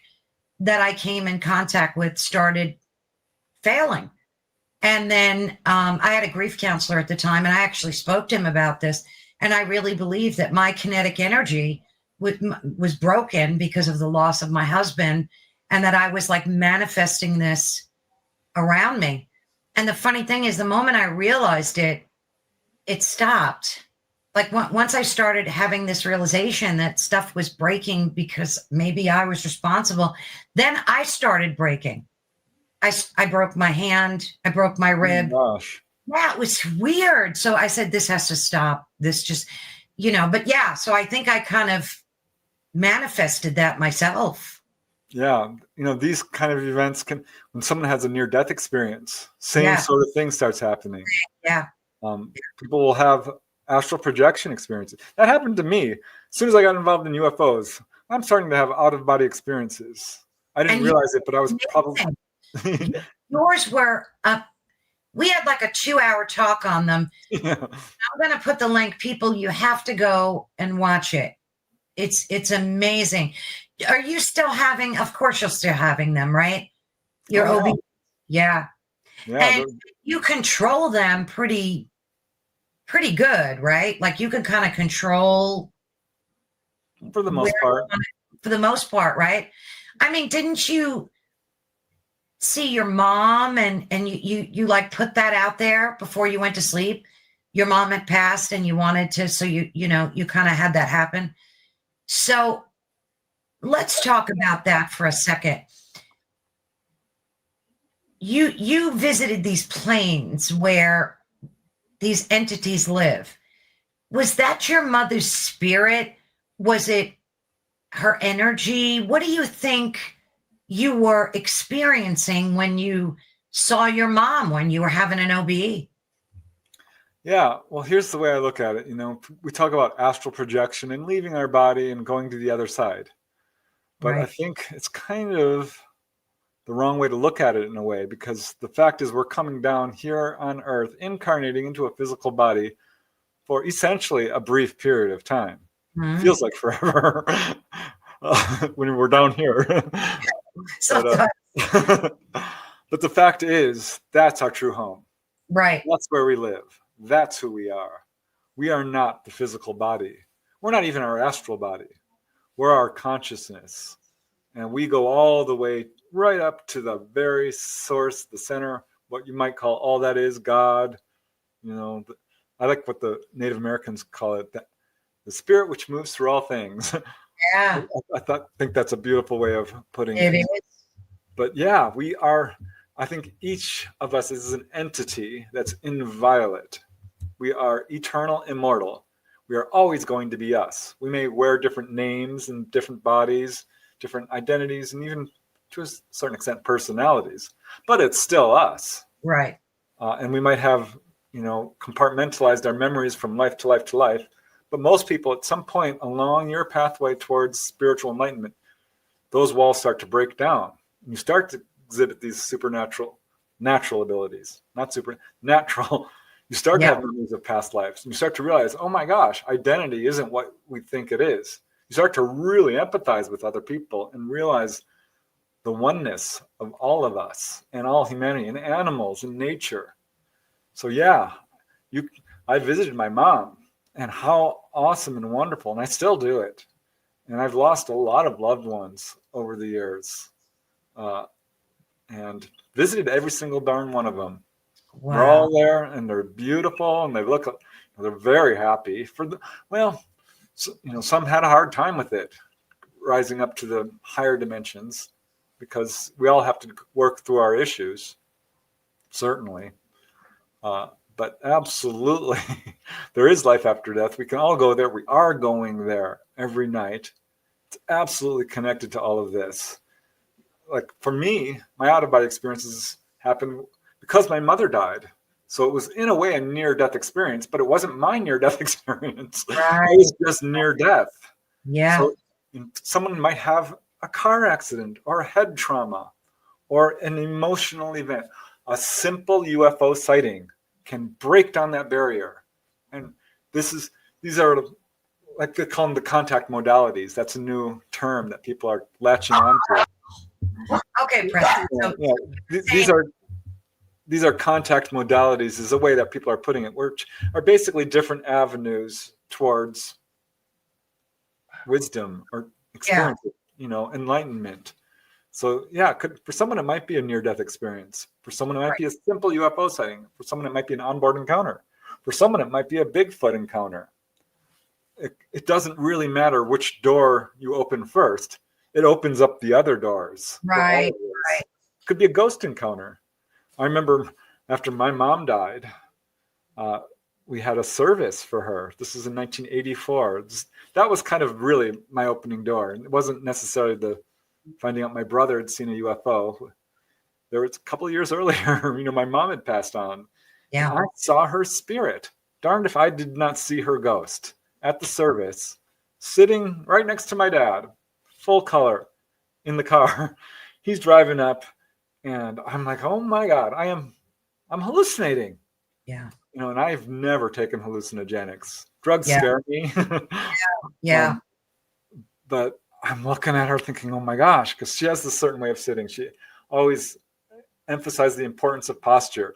Speaker 1: that I came in contact with started failing. And then I had a grief counselor at the time, and I actually spoke to him about this. And I really believe that my kinetic energy was broken because of the loss of my husband, and that I was like manifesting this around me. And the funny thing is, the moment I realized it, it stopped. Like once I started having this realization that stuff was breaking because maybe I was responsible, then I started breaking. I broke my hand. I broke my rib.
Speaker 2: Oh, gosh.
Speaker 1: Yeah, it was weird. So I said, this has to stop. This just, but yeah, so I think I kind of manifested that myself.
Speaker 2: Yeah. These kind of events when someone has a near-death experience, same sort of thing starts happening.
Speaker 1: Yeah.
Speaker 2: People will have astral projection experiences. That happened to me. As soon as I got involved in UFOs, I'm starting to have out-of-body experiences. I didn't realize it, but I was probably...
Speaker 1: Yours were... we had like a 2-hour talk on them. Yeah. I'm going to put the link. People, you have to go and watch it. It's amazing. Are you still having, of course you're still having them, right? Your OB. Yeah. And you control them pretty good, right? Like you can kind of control.
Speaker 2: For the most part.
Speaker 1: For the most part, right? I mean, didn't you see your mom and you like put that out there before you went to sleep? Your mom had passed and you wanted to, so you kind of had that happen. So let's talk about that for a second. You visited these planes where these entities live. Was that your mother's spirit? Was it her energy? What do you think you were experiencing when you saw your mom, when you were having an OBE?
Speaker 2: Yeah, well, here's the way I look at it. We talk about astral projection and leaving our body and going to the other side. But I think it's kind of the wrong way to look at it in a way, because the fact is we're coming down here on Earth, incarnating into a physical body for essentially a brief period of time. Mm-hmm. Feels like forever when we're down here. But the fact is, that's our true home.
Speaker 1: Right.
Speaker 2: That's where we live. That's who we are. We are not the physical body. We're not even our astral body. we're our consciousness. And we go all the way right up to the very source, the center, what you might call all that is God. You know, I like what the Native Americans call it, the spirit which moves through all things.
Speaker 1: Yeah,
Speaker 2: think that's a beautiful way of putting
Speaker 1: it
Speaker 2: it.
Speaker 1: is.
Speaker 2: But yeah, we are, I think each of us is an entity that's inviolate. We are eternal, immortal. We are always going to be us. We may wear different names and different bodies, different identities, and even to a certain extent personalities, but it's still us.
Speaker 1: Right.
Speaker 2: And we might have, compartmentalized our memories from life to life to life. But most people at some point along your pathway towards spiritual enlightenment, those walls start to break down. You start to exhibit these natural abilities, not supernatural. You start to have memories of past lives. And you start to realize, oh my gosh, identity isn't what we think it is. You start to really empathize with other people and realize the oneness of all of us and all humanity and animals and nature. So yeah, I visited my mom, and how awesome and wonderful. And I still do it. And I've lost a lot of loved ones over the years, and visited every single darn one of them. Wow. They're all there, and they're beautiful, and they're very happy some had a hard time with it, rising up to the higher dimensions, because we all have to work through our issues, certainly. But absolutely, there is life after death. We can all go there. We are going there every night. It's absolutely connected to all of this. Like for me, my out-of-body experiences happened because my mother died. So it was in a way a near-death experience, but it wasn't my near-death experience. Right. It was just near death.
Speaker 1: Yeah.
Speaker 2: So someone might have a car accident or a head trauma or an emotional event. A simple UFO sighting can break down that barrier. And these are, like they call them, the contact modalities. That's a new term that people are latching onto.
Speaker 1: Okay, Preston. So
Speaker 2: these are contact modalities, is the way that people are putting it, which are basically different avenues towards wisdom or experience, enlightenment. So yeah, for someone it might be a near-death experience. For someone it might be a simple UFO sighting. For someone it might be an onboard encounter. For someone it might be a Bigfoot encounter. It doesn't really matter which door you open first. It opens up the other doors.
Speaker 1: Right.
Speaker 2: It could be a ghost encounter. I remember after my mom died, we had a service for her. This was in 1984. That was kind of really my opening door. It wasn't necessarily finding out my brother had seen a UFO. There was a couple of years earlier, my mom had passed on.
Speaker 1: Yeah.
Speaker 2: I saw her spirit. Darned if I did not see her ghost at the service, sitting right next to my dad, full color, in the car. He's driving up, and I'm like, oh my God, I'm hallucinating.
Speaker 1: Yeah.
Speaker 2: And I've never taken hallucinogenics. Drugs scare me.
Speaker 1: Yeah.
Speaker 2: But I'm looking at her thinking, oh my gosh, because she has this certain way of sitting. She always emphasized the importance of posture.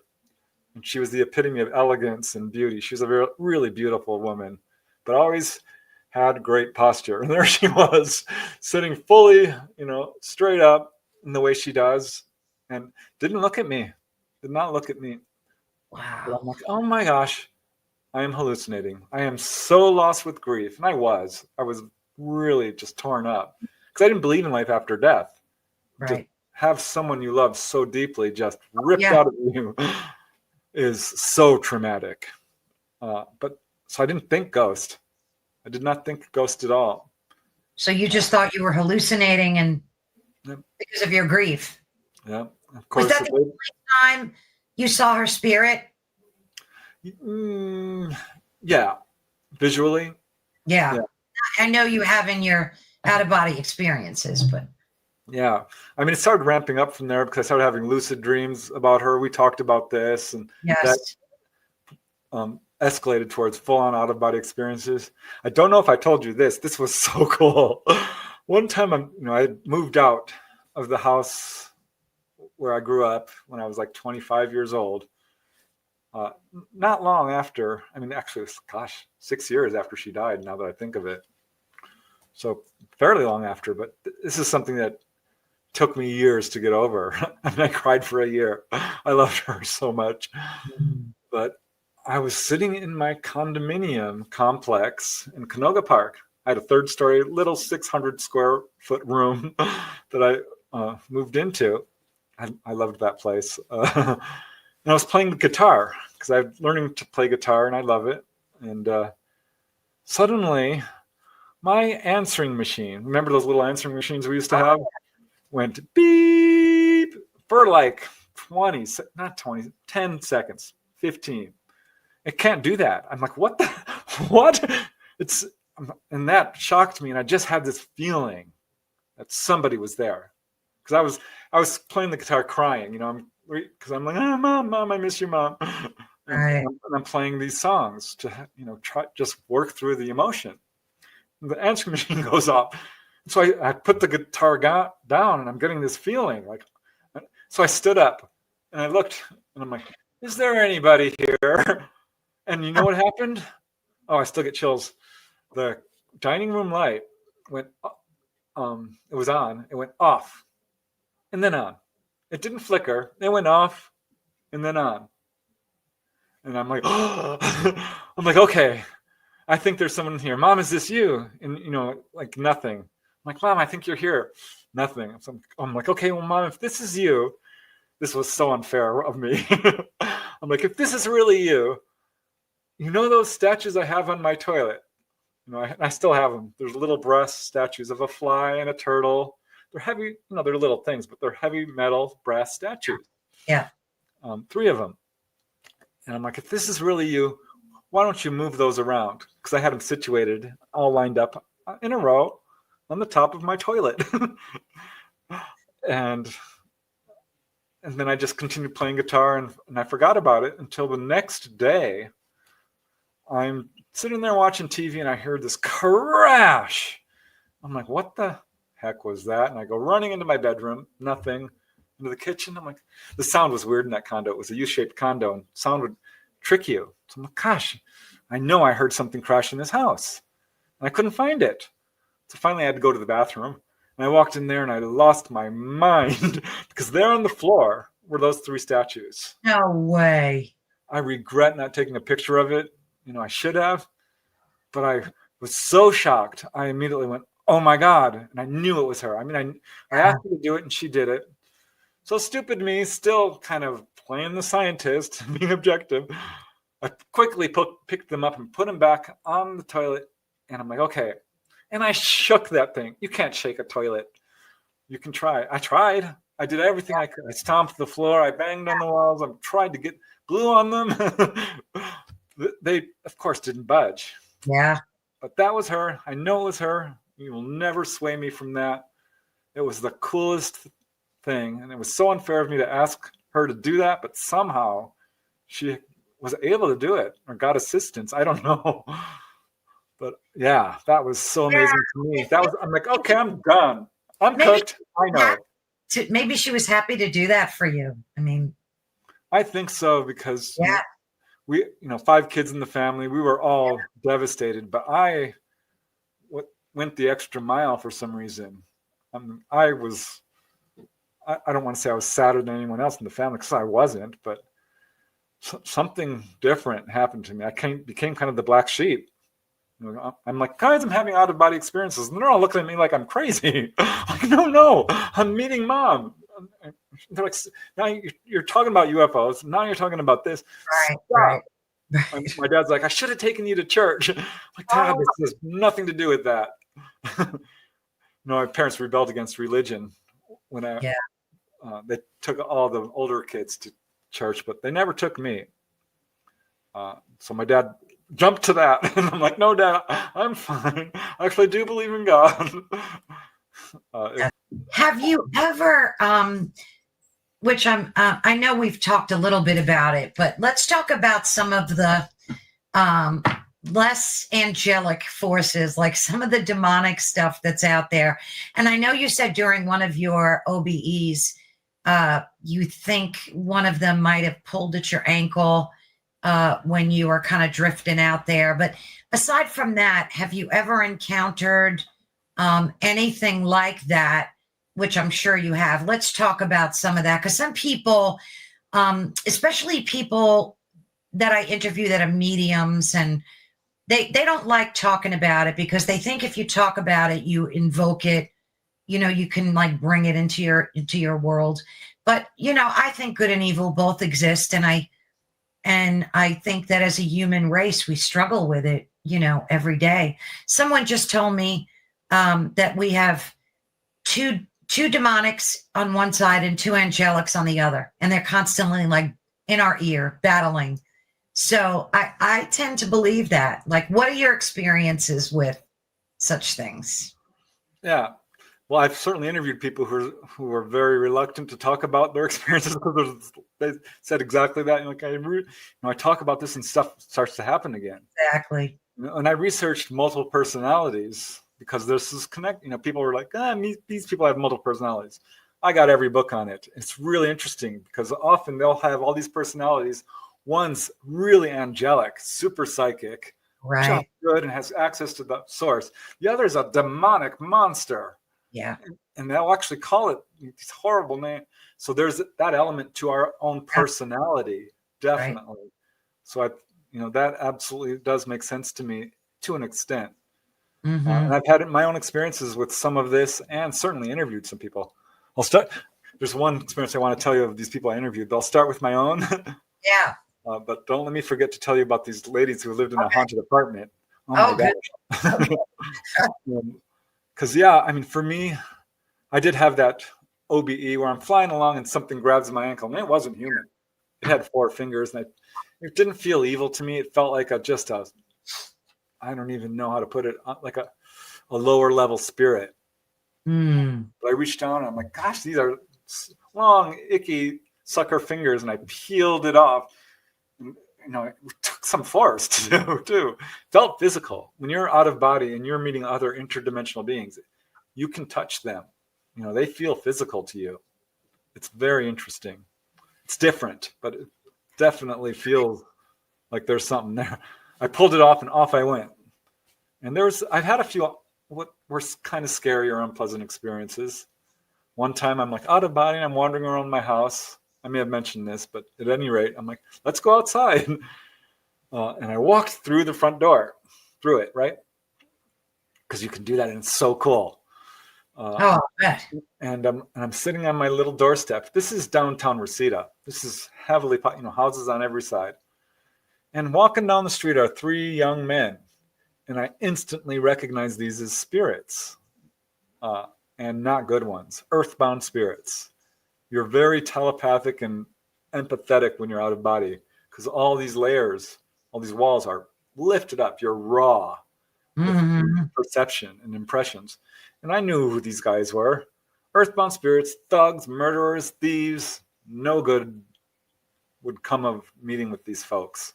Speaker 2: And she was the epitome of elegance and beauty. She was a really beautiful woman, but always had great posture. And there she was, sitting fully, straight up in the way she does, and didn't look at me. Did not look at me.
Speaker 1: Wow.
Speaker 2: But I'm like, oh my gosh, I am hallucinating. I am so lost with grief. And I was really just torn up because I didn't believe in life after death.
Speaker 1: Right.
Speaker 2: To have someone you love so deeply just ripped out of you is so traumatic. But so I didn't think ghost. I did not think ghost at all.
Speaker 1: So you just thought you were hallucinating and because of your grief.
Speaker 2: Yeah. Of course.
Speaker 1: Was that the only time you saw her spirit?
Speaker 2: Yeah. Visually.
Speaker 1: Yeah. I know you have in your out-of-body experiences, but
Speaker 2: yeah, I mean, it started ramping up from there because I started having lucid dreams about her. We talked about this, and that escalated towards full-on out-of-body experiences. I don't know if I told you this. This was so cool. One time, I moved out of the house where I grew up when I was like 25 years old. Not long after, actually, it was, 6 years after she died. Now that I think of it. So fairly long after, but this is something that took me years to get over. And I cried for a year. I loved her so much. But I was sitting in my condominium complex in Canoga Park. I had a third story, little 600 square foot room that I moved into. I loved that place. And I was playing the guitar because I'm learning to play guitar and I love it. And suddenly my answering machine, remember those little answering machines we used to have? Went beep for like 10 seconds, 15. It can't do that. I'm like, what? And that shocked me. And I just had this feeling that somebody was there. Because I was playing the guitar crying, because I'm like, oh, mom, I miss you, mom. And I'm playing these songs to, try just work through the emotion. And the answering machine goes off. So I put the guitar down and I'm getting this feeling so I stood up and I looked and I'm like, is there anybody here? And you know what happened? Oh, I still get chills. The dining room light went, it was on, it went off and then on. It didn't flicker. It went off and then on. And I'm like, oh, I'm like, okay, I think there's someone here. Mom, is this you? And, like nothing. I'm like, Mom, I think you're here. Nothing. So I'm like, okay, well, Mom, if this is you, this was so unfair of me. I'm like, if this is really you, those statues I have on my toilet? I still have them. There's little brass statues of a fly and a turtle. They're heavy, they're little things, but they're heavy metal brass statues.
Speaker 1: Yeah.
Speaker 2: 3 of them. And I'm like, if this is really you, why don't you move those around? Because I had them situated, all lined up in a row on the top of my toilet. and then I just continued playing guitar and I forgot about it until the next day. I'm sitting there watching TV and I heard this crash. I'm like, what the heck was that? And I go running into my bedroom, nothing. Into the kitchen. I'm like, the sound was weird in that condo. It was a U-shaped condo and sound would trick you. So I'm like, gosh, I know I heard something crash in this house. And I couldn't find it. So finally I had to go to the bathroom. And I walked in there and I lost my mind because there on the floor were those 3 statues.
Speaker 1: No way.
Speaker 2: I regret not taking a picture of it. I should have. But I was so shocked. I immediately went, oh my God. And I knew it was her. I mean, I asked her to do it and she did it. So stupid me, still kind of playing the scientist, being objective. I quickly picked them up and put them back on the toilet. And I'm like, okay. And I shook that thing. You can't shake a toilet. You can try. I tried. I did everything I could. I stomped the floor. I banged on the walls. I tried to get glue on them. They, of course, didn't budge.
Speaker 1: Yeah.
Speaker 2: But that was her. I know it was her. You will never sway me from that. It was the coolest thing. And it was so unfair of me to ask her to do that. But somehow she was able to do it or got assistance. I don't know. But yeah, that was so amazing to me. I'm like, okay, I'm done. I'm cooked. I know.
Speaker 1: Maybe she was happy to do that for you. I mean,
Speaker 2: I think so because we, 5 kids in the family, we were all devastated, but I went the extra mile for some reason. I don't want to say I was sadder than anyone else in the family because I wasn't, but something different happened to me. I became kind of the black sheep. I'm like, guys, I'm having out-of-body experiences. And they're all looking at me like I'm crazy. Like, no, I'm meeting Mom. They're like, now you're talking about UFOs. Now you're talking about this.
Speaker 1: Right.
Speaker 2: My dad's like, I should have taken you to church. I'm like, Dad, this has nothing to do with that. My parents rebelled against religion when they took all the older kids to church, but they never took me. So my dad jumped to that, and I'm like, no, Dad, I'm fine. I actually do believe in God.
Speaker 1: Have you ever, which I know we've talked a little bit about it, but let's talk about some of the less angelic forces, like some of the demonic stuff that's out there. And I know you said during one of your OBEs, you think one of them might have pulled at your ankle when you were kind of drifting out there. But aside from that, have you ever encountered anything like that, which I'm sure you have. Let's talk about some of that, because some people, especially people that I interview that are mediums, and they don't like talking about it because they think if you talk about it, you invoke it, you can like bring it into your world. But I think good and evil both exist, and I think that as a human race we struggle with it every day. Someone just told me that we have two demonics on one side and two angelics on the other, and they're constantly like in our ear battling. So I tend to believe that. Like, what are your experiences with such things?
Speaker 2: Yeah. Well, I've certainly interviewed people who are very reluctant to talk about their experiences because they said exactly that. Like, I talk about this and stuff starts to happen again.
Speaker 1: Exactly.
Speaker 2: And I researched multiple personalities because this is connect. People were like, these people have multiple personalities. I got every book on it. It's really interesting because often they'll have all these personalities. One's really angelic, super psychic,
Speaker 1: Right.
Speaker 2: just good and has access to the source. The other is a demonic monster.
Speaker 1: Yeah.
Speaker 2: And they'll actually call it these horrible names. So there's that element to our own personality, definitely. Right. So that absolutely does make sense to me to an extent.
Speaker 1: Mm-hmm.
Speaker 2: And I've had my own experiences with some of this, and certainly interviewed some people. There's one experience I want to tell you of these people I interviewed. I'll start with my own.
Speaker 1: Yeah.
Speaker 2: But don't let me forget to tell you about these ladies who lived in a haunted apartment. Oh my gosh. Because for me, I did have that OBE where I'm flying along and something grabs my ankle, and it wasn't human. It had 4 fingers, and it didn't feel evil to me. It felt like I don't even know how to put it, like a lower level spirit.
Speaker 1: Mm.
Speaker 2: But I reached down and I'm like, gosh, these are long, icky sucker fingers, and I peeled it off. And, it took some force to do too. Felt physical. When you're out of body and you're meeting other interdimensional beings, you can touch them. They feel physical to you. It's very interesting. It's different, but it definitely feels like there's something there. I pulled it off and off I went. And I've had a few what were kind of scary or unpleasant experiences. One time I'm like out of body and I'm wandering around my house. I may have mentioned this, but at any rate, I'm like, let's go outside. And I walked through the front door, through it, right? Because you can do that and it's so cool.
Speaker 1: I bet.
Speaker 2: And I'm sitting on my little doorstep. This is downtown Reseda. This is heavily, houses on every side. And walking down the street are 3 young men. And I instantly recognize these as spirits, and not good ones, earthbound spirits. You're very telepathic and empathetic when you're out of body because all these layers, all these walls are lifted up. You're raw with perception and impressions. And I knew who these guys were. Earthbound spirits, thugs, murderers, thieves. No good would come of meeting with these folks.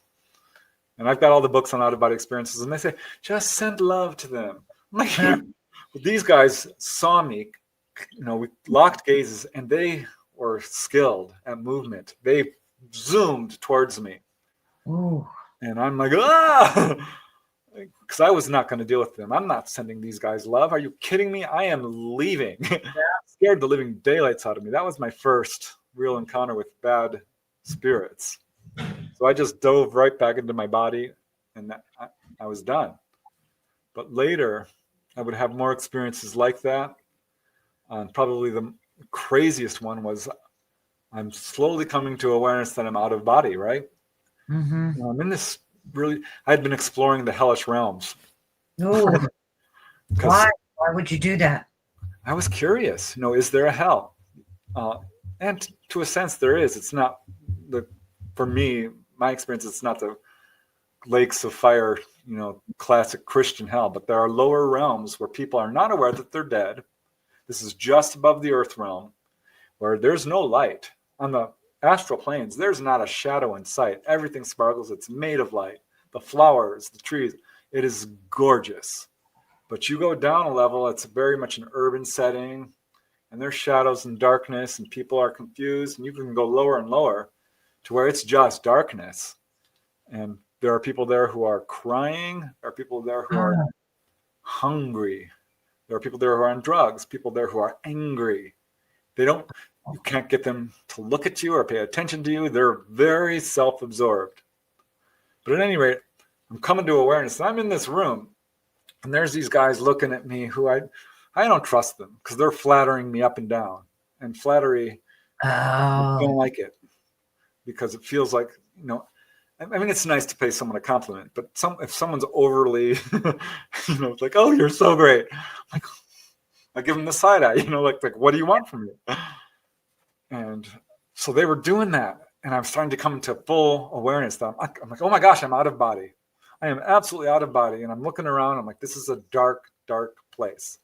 Speaker 2: And I've got all the books on out-of-body experiences, and they say, just send love to them. I'm like, these guys saw me, we locked gazes, and they were skilled at movement. They zoomed towards me. Ooh. And I'm like, because I was not going to deal with them. I'm not sending these guys love. Are you kidding me? I am leaving. Scared the living daylights out of me. That was my first real encounter with bad spirits. So I just dove right back into my body, and I was done. But later, I would have more experiences like that. Probably the craziest one was I'm slowly coming to awareness that I'm out of body, right? Mm-hmm. I'm in this I had been exploring the hellish realms.
Speaker 1: Oh, why? Why would you do that?
Speaker 2: I was curious, is there a hell? And to a sense, there is. It's not for me, my experience, it's not the lakes of fire, classic Christian hell, but there are lower realms where people are not aware that they're dead. This is just above the earth realm where there's no light. On the astral planes, there's not a shadow in sight. Everything sparkles. It's made of light. The flowers, the trees, it is gorgeous. But you go down a level, it's very much an urban setting, and there's shadows and darkness, and people are confused, and you can go lower and lower to where it's just darkness. And there are people there who are crying. There are people there who are hungry. There are people there who are on drugs, people there who are angry. You can't get them to look at you or pay attention to you. They're very self-absorbed. But at any rate, I'm coming to awareness. And I'm in this room, and there's these guys looking at me who I don't trust them because they're flattering me up and down. And flattery, I don't like it because it feels like, I mean, it's nice to pay someone a compliment, but if someone's overly, like, oh, you're so great, like, I give them the side eye, like, what do you want from me? And so they were doing that, and I'm starting to come into full awareness that I'm like, oh my gosh, I'm out of body. I am absolutely out of body, and I'm looking around. I'm like, this is a dark, dark place.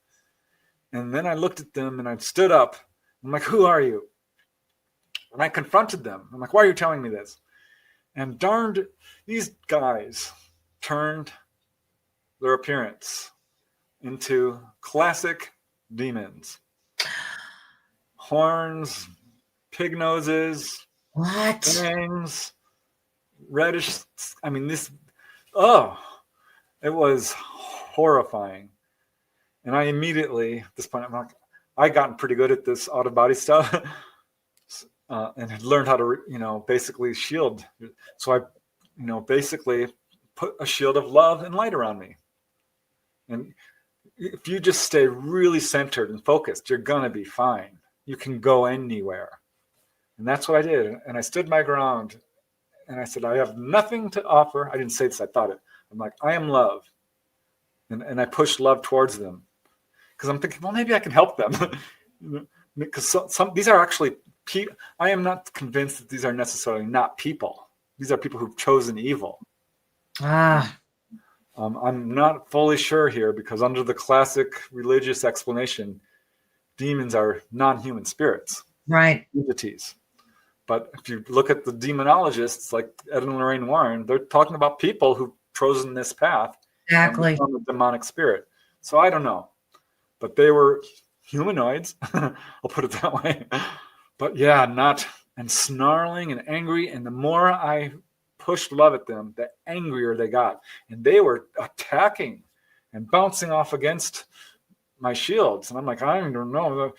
Speaker 2: And then I looked at them, and I stood up. I'm like, who are you? And I confronted them. I'm like, why are you telling me this? And darned, these guys turned their appearance into classic demons. Horns, pig noses, fangs, reddish. I mean, it was horrifying. And I immediately, at this point, I gotten pretty good at this out-of-body stuff. And had learned how to, basically shield. So I, basically put a shield of love and light around me. And if you just stay really centered and focused, you're going to be fine. You can go anywhere. And that's what I did. And I stood my ground and I said, I have nothing to offer. I didn't say this, I thought it. I'm like, I am love. And I pushed love towards them because I'm thinking, well, maybe I can help them. Because these are actually people. I am not convinced that these are necessarily not people. These are people who've chosen evil. I'm not fully sure here because under the classic religious explanation, demons are non-human spirits,
Speaker 1: right?
Speaker 2: Entities. But if you look at the demonologists like Ed and Lorraine Warren, they're talking about people who've chosen this path.
Speaker 1: Exactly.
Speaker 2: From a demonic spirit. So I don't know, but they were humanoids. I'll put it that way. But yeah, and snarling and angry. And the more I pushed love at them, the angrier they got. And they were attacking and bouncing off against my shields. And I'm like, I don't know.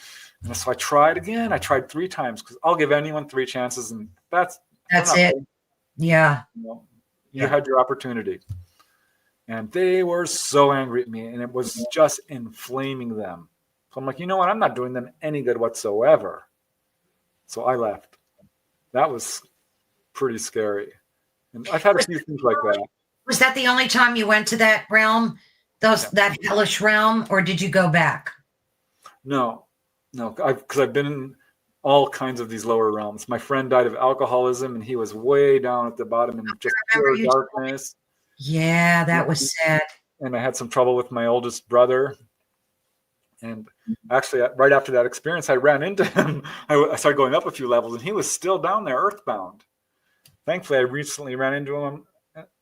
Speaker 2: And so I tried again. I tried 3 times because I'll give anyone 3 chances. And that's
Speaker 1: it. Yeah.
Speaker 2: You had your opportunity. And they were so angry at me. And it was just inflaming them. So I'm like, you know what? I'm not doing them any good whatsoever. So I left. That was pretty scary. And I've had a few things like that.
Speaker 1: Was that the only time you went to that realm, that hellish realm, or did you go back? No, because I've been in all kinds of these lower realms. My friend died of alcoholism, and he was way down at the bottom in just pure darkness. Yeah, that was sad.
Speaker 2: And I had some trouble with my oldest brother. And actually, right after that experience, I ran into him. I started going up a few levels, and he was still down there, earthbound. Thankfully, I recently ran into him,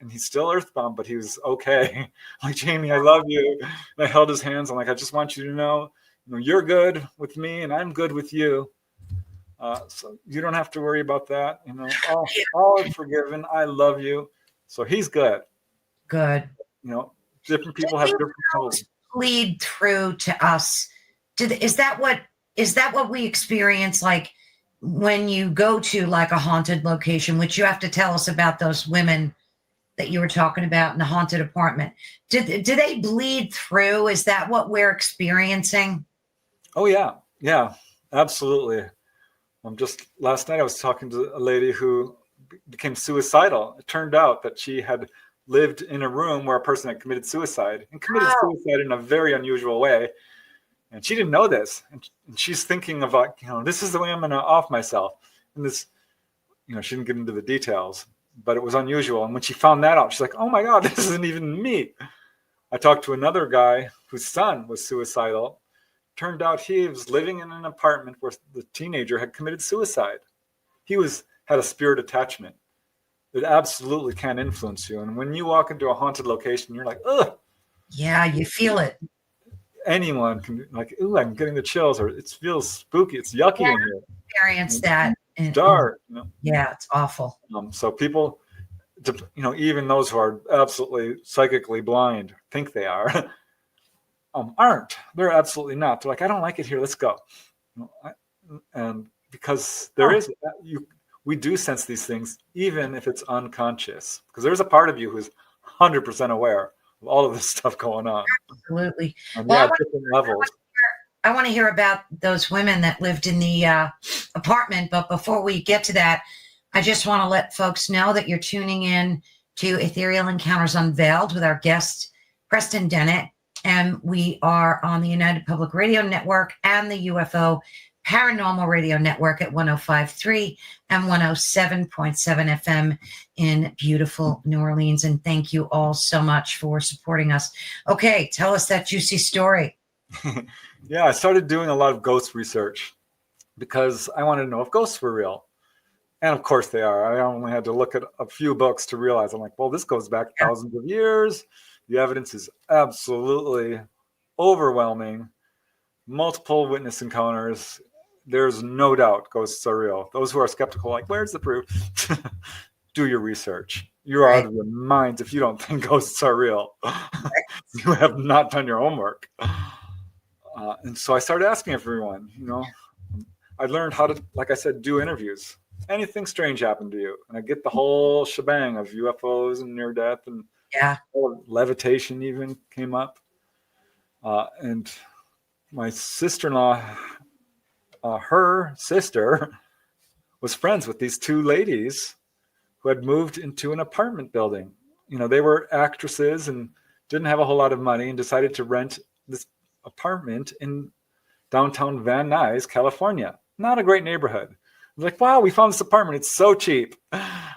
Speaker 2: and he's still earthbound, but he was okay. I'm like, Jamie, I love you. And I held his hands. I'm like, I just want you to know, you're good with me, and I'm good with you. So you don't have to worry about that. All is forgiven. I love you. So he's good.
Speaker 1: Good.
Speaker 2: Different people have different problems.
Speaker 1: Lead through to us. Is that what we experience, like when you go to like a haunted location, which you have to tell us about those women that you were talking about in the haunted apartment? Do they bleed through? Is that what we're experiencing?
Speaker 2: Oh yeah, absolutely. Just last night I was talking to a lady who became suicidal. It turned out that she had lived in a room where a person had committed suicide suicide in a very unusual way. And she didn't know this. And she's thinking of like, this is the way I'm going to off myself. And this, she didn't get into the details, but it was unusual. And when she found that out, she's like, oh my God, this isn't even me. I talked to another guy whose son was suicidal. Turned out he was living in an apartment where the teenager had committed suicide. He had a spirit attachment. It absolutely can influence you. And when you walk into a haunted location, you're like, ugh. Yeah,
Speaker 1: you feel it.
Speaker 2: Anyone can like, ooh, I'm getting the chills, or it feels spooky. It's yucky in here.
Speaker 1: Experience that.
Speaker 2: Dark.
Speaker 1: Yeah, it's awful.
Speaker 2: So people, even those who are absolutely psychically blind think they are. aren't. They're absolutely not. They're like, I don't like it here. Let's go. And because we do sense these things, even if it's unconscious, because there's a part of you who's 100% aware of all of this stuff going on.
Speaker 1: Absolutely.
Speaker 2: And
Speaker 1: Well,
Speaker 2: different levels.
Speaker 1: I want to hear about those women that lived in the apartment. But before we get to that, I just want to let folks know that you're tuning in to Ethereal Encounters Unveiled with our guest, Preston Dennett. And we are on the United Public Radio Network and the UFO Paranormal Radio Network at 105.3 and 107.7 FM in beautiful New Orleans. And thank you all so much for supporting us. Okay, tell us that juicy story.
Speaker 2: Yeah, I started doing a lot of ghost research because I wanted to know if ghosts were real. And of course they are. I only had to look at a few books to realize, I'm like, well, this goes back thousands of years. The evidence is absolutely overwhelming. Multiple witness encounters. There's no doubt ghosts are real. Those who are skeptical, like, where's the proof? Do your research. You're out of your minds if you don't think ghosts are real. You have not done your homework. And so I started asking everyone, I learned how to, like I said, do interviews. Anything strange happened to you? And I get the whole shebang of UFOs and near death and levitation even came up. And my sister-in-law, her sister was friends with these two ladies who had moved into an apartment building. They were actresses and didn't have a whole lot of money and decided to rent this apartment in downtown Van Nuys, California. Not a great neighborhood. Like, wow, we found this apartment. It's so cheap.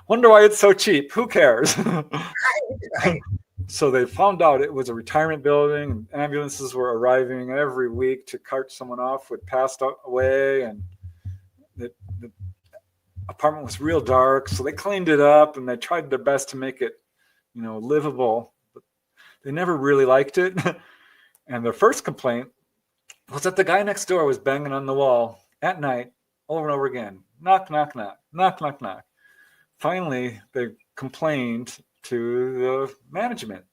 Speaker 2: Wonder why it's so cheap. Who cares? Right. So they found out it was a retirement building. Ambulances were arriving every week to cart someone off who had passed away. And the apartment was real dark. So they cleaned it up and they tried their best to make it, livable. But they never really liked it. And their first complaint was that the guy next door was banging on the wall at night over and over again. Knock, knock, knock, knock, knock, knock. Finally, they complained to the management.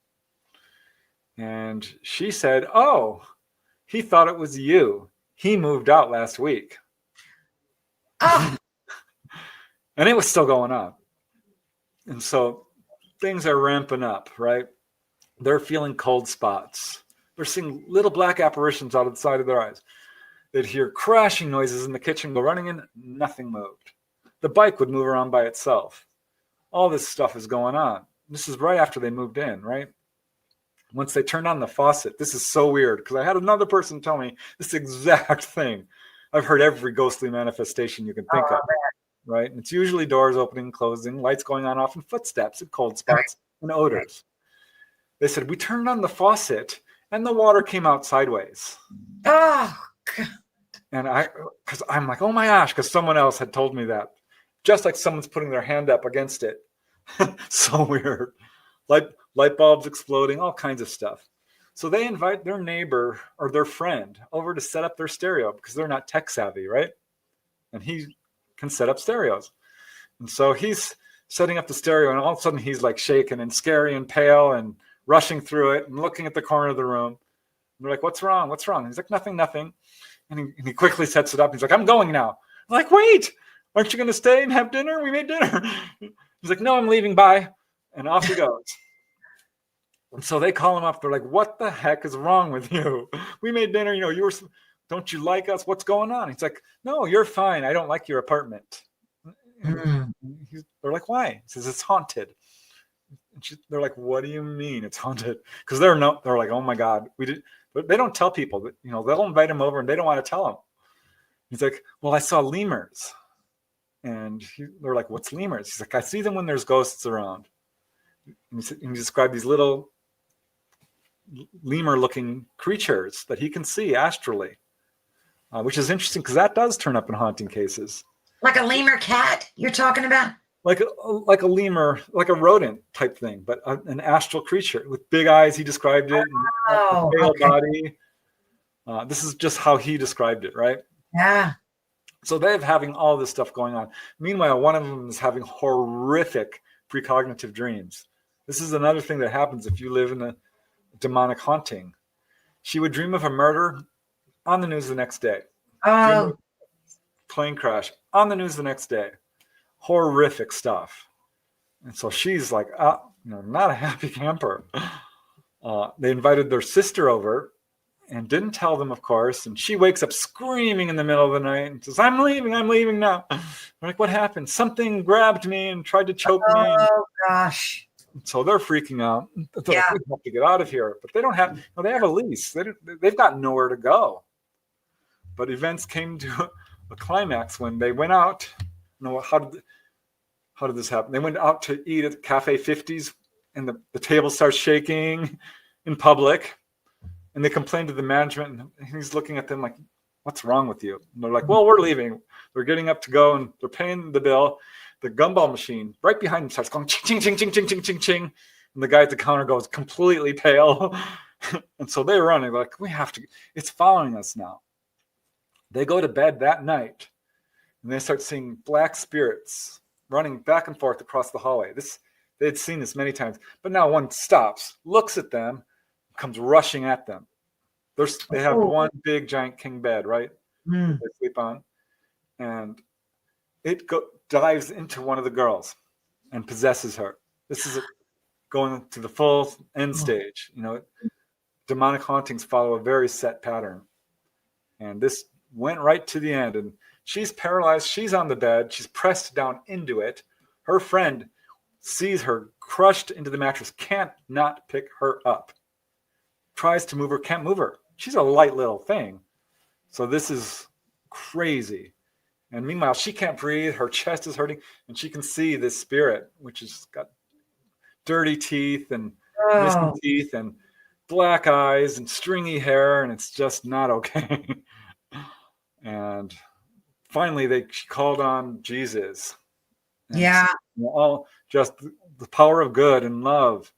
Speaker 2: And she said, oh, he thought it was you. He moved out last week.
Speaker 1: Oh.
Speaker 2: And it was still going on. And so things are ramping up, right? They're feeling cold spots. They're seeing little black apparitions out of the side of their eyes. They'd hear crashing noises in the kitchen, go running in, nothing moved. The bike would move around by itself. All this stuff is going on. This is right after they moved in, right? Once they turned on the faucet, this is so weird because I had another person tell me this exact thing. I've heard every ghostly manifestation you can think of, right? And it's usually doors opening and closing, lights going on off, and footsteps and cold spots and odors. They said, we turned on the faucet and the water came out sideways.
Speaker 1: Oh, God.
Speaker 2: And I'm like, oh my gosh, because someone else had told me that. Just like someone's putting their hand up against it. So weird. Light bulbs exploding, all kinds of stuff. So they invite their neighbor or their friend over to set up their stereo because they're not tech savvy, right? And he can set up stereos. And so he's setting up the stereo and all of a sudden he's like shaking and scary and pale and rushing through it and looking at the corner of the room. And they're like, what's wrong? What's wrong? And he's like, nothing. And he quickly sets it up. He's like, I'm going now. I'm like, wait, aren't you going to stay and have dinner? We made dinner. He's like, no, I'm leaving. Bye. And off he goes. And so they call him up. They're like, what the heck is wrong with you? We made dinner. Don't you like us? What's going on? He's like, no, you're fine. I don't like your apartment. They're like, why? He says, it's haunted. They're like, what do you mean it's haunted? Because they're like, oh my God, we did. But they don't tell people that, they'll invite him over and they don't want to tell him. He's like, well, I saw lemurs. And they're like, what's lemurs? He's like, I see them when there's ghosts around. And he described these little lemur-looking creatures that he can see astrally, which is interesting because that does turn up in haunting cases.
Speaker 1: Like a lemur cat you're talking about?
Speaker 2: Like a lemur, like a rodent type thing, but an astral creature with big eyes. He described it.
Speaker 1: Oh,
Speaker 2: and a pale
Speaker 1: okay.
Speaker 2: body. This is just how he described it, right?
Speaker 1: Yeah.
Speaker 2: So they're having all this stuff going on. Meanwhile, one of them is having horrific precognitive dreams. This is another thing that happens if you live in a demonic haunting. She would dream of a murder, on the news the next day. Dream of
Speaker 1: Oh,
Speaker 2: a plane crash, on the news the next day. Horrific stuff. And so she's like, not a happy camper. They invited their sister over and didn't tell them, of course. And she wakes up screaming in the middle of the night and says, I'm leaving now. They're like, what happened? Something grabbed me and tried to choke me.
Speaker 1: oh gosh.
Speaker 2: So they're freaking out. They're
Speaker 1: Yeah.
Speaker 2: like, we have to get out of here. But they don't have, they have a lease. They've got nowhere to go. But events came to a climax when they went out. How did this happen? They went out to eat at Cafe 50s, and the table starts shaking in public. And they complained to the management, and he's looking at them like, what's wrong with you? And they're like, well, we're leaving. They're getting up to go, and they're paying the bill. The gumball machine right behind them starts going ching, ching, ching, ching, ching, ching, ching. And the guy at the counter goes completely pale. And so they're running. They're like, we have to, it's following us now. They go to bed that night, and they start seeing black spirits running back and forth across the hallway. They'd seen this many times, but now one stops, looks at them, comes rushing at them. They have one big giant king bed, right? They sleep on, and it dives into one of the girls and possesses her. This is going to the full end stage. Demonic hauntings follow a very set pattern, and this went right to the end. And she's paralyzed. She's on the bed. She's pressed down into it. Her friend sees her crushed into the mattress, can't not pick her up. Tries to move her, can't move her. She's a light little thing. So this is crazy. And meanwhile, she can't breathe. Her chest is hurting. And she can see this spirit, which has got dirty teeth and missing teeth and black eyes and stringy hair. And it's just not okay. And finally, she called on Jesus. And all just the power of good and love,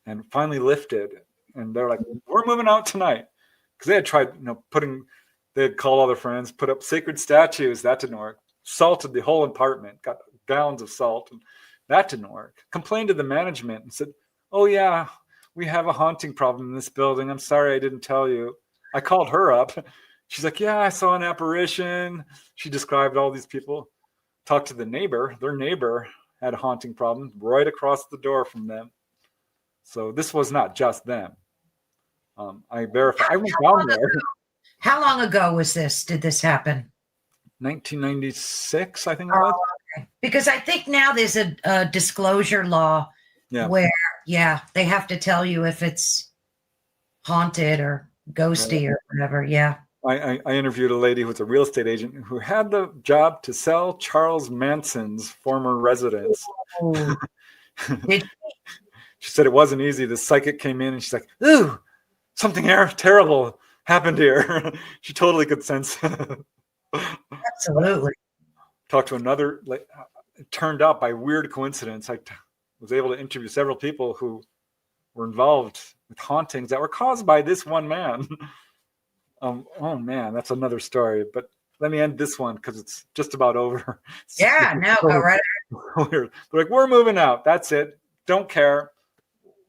Speaker 2: and finally lifted. And they're like, we're moving out tonight. Because they had tried, they had called all their friends, put up sacred statues. That didn't work. Salted the whole apartment, got gallons of salt, and that didn't work. Complained to the management and said, oh yeah, we have a haunting problem in this building. I'm sorry I didn't tell you. I called her up. She's like, yeah, I saw an apparition. She described all these people. Talked to the neighbor. Their neighbor had a haunting problem right across the door from them. So this was not just them. I verified. I went down there.
Speaker 1: How long ago did this happen?
Speaker 2: 1996, I think it was.
Speaker 1: Okay. Because I think now there's a disclosure law where, they have to tell you if it's haunted or ghosty or whatever. Yeah.
Speaker 2: I interviewed a lady who was a real estate agent who had the job to sell Charles Manson's former residence. She said it wasn't easy. The psychic came in and she's like, ooh, something terrible happened here. She totally could sense it.
Speaker 1: Absolutely.
Speaker 2: Talked to another, it turned out by weird coincidence, I was able to interview several people who were involved with hauntings that were caused by this one man. Oh man, that's another story. But let me end this one because it's just about over.
Speaker 1: Yeah, no, go right ahead.
Speaker 2: They're like, we're moving out. That's it. Don't care.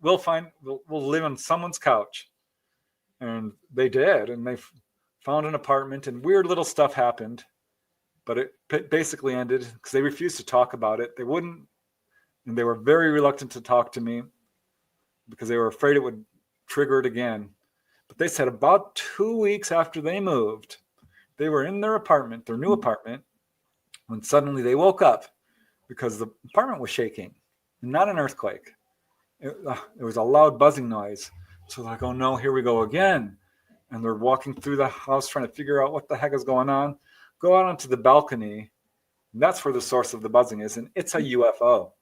Speaker 2: We'll live on someone's couch. And they did. And they found an apartment, and weird little stuff happened. But it basically ended because they refused to talk about it. They wouldn't. And they were very reluctant to talk to me because they were afraid it would trigger it again. But they said about 2 weeks after they moved, they were in their apartment, their new apartment, when suddenly they woke up because the apartment was shaking, not an earthquake. It was a loud buzzing noise. So they're like, oh no, here we go again. And they're walking through the house trying to figure out what the heck is going on. Go out onto the balcony. And that's where the source of the buzzing is. And it's a UFO.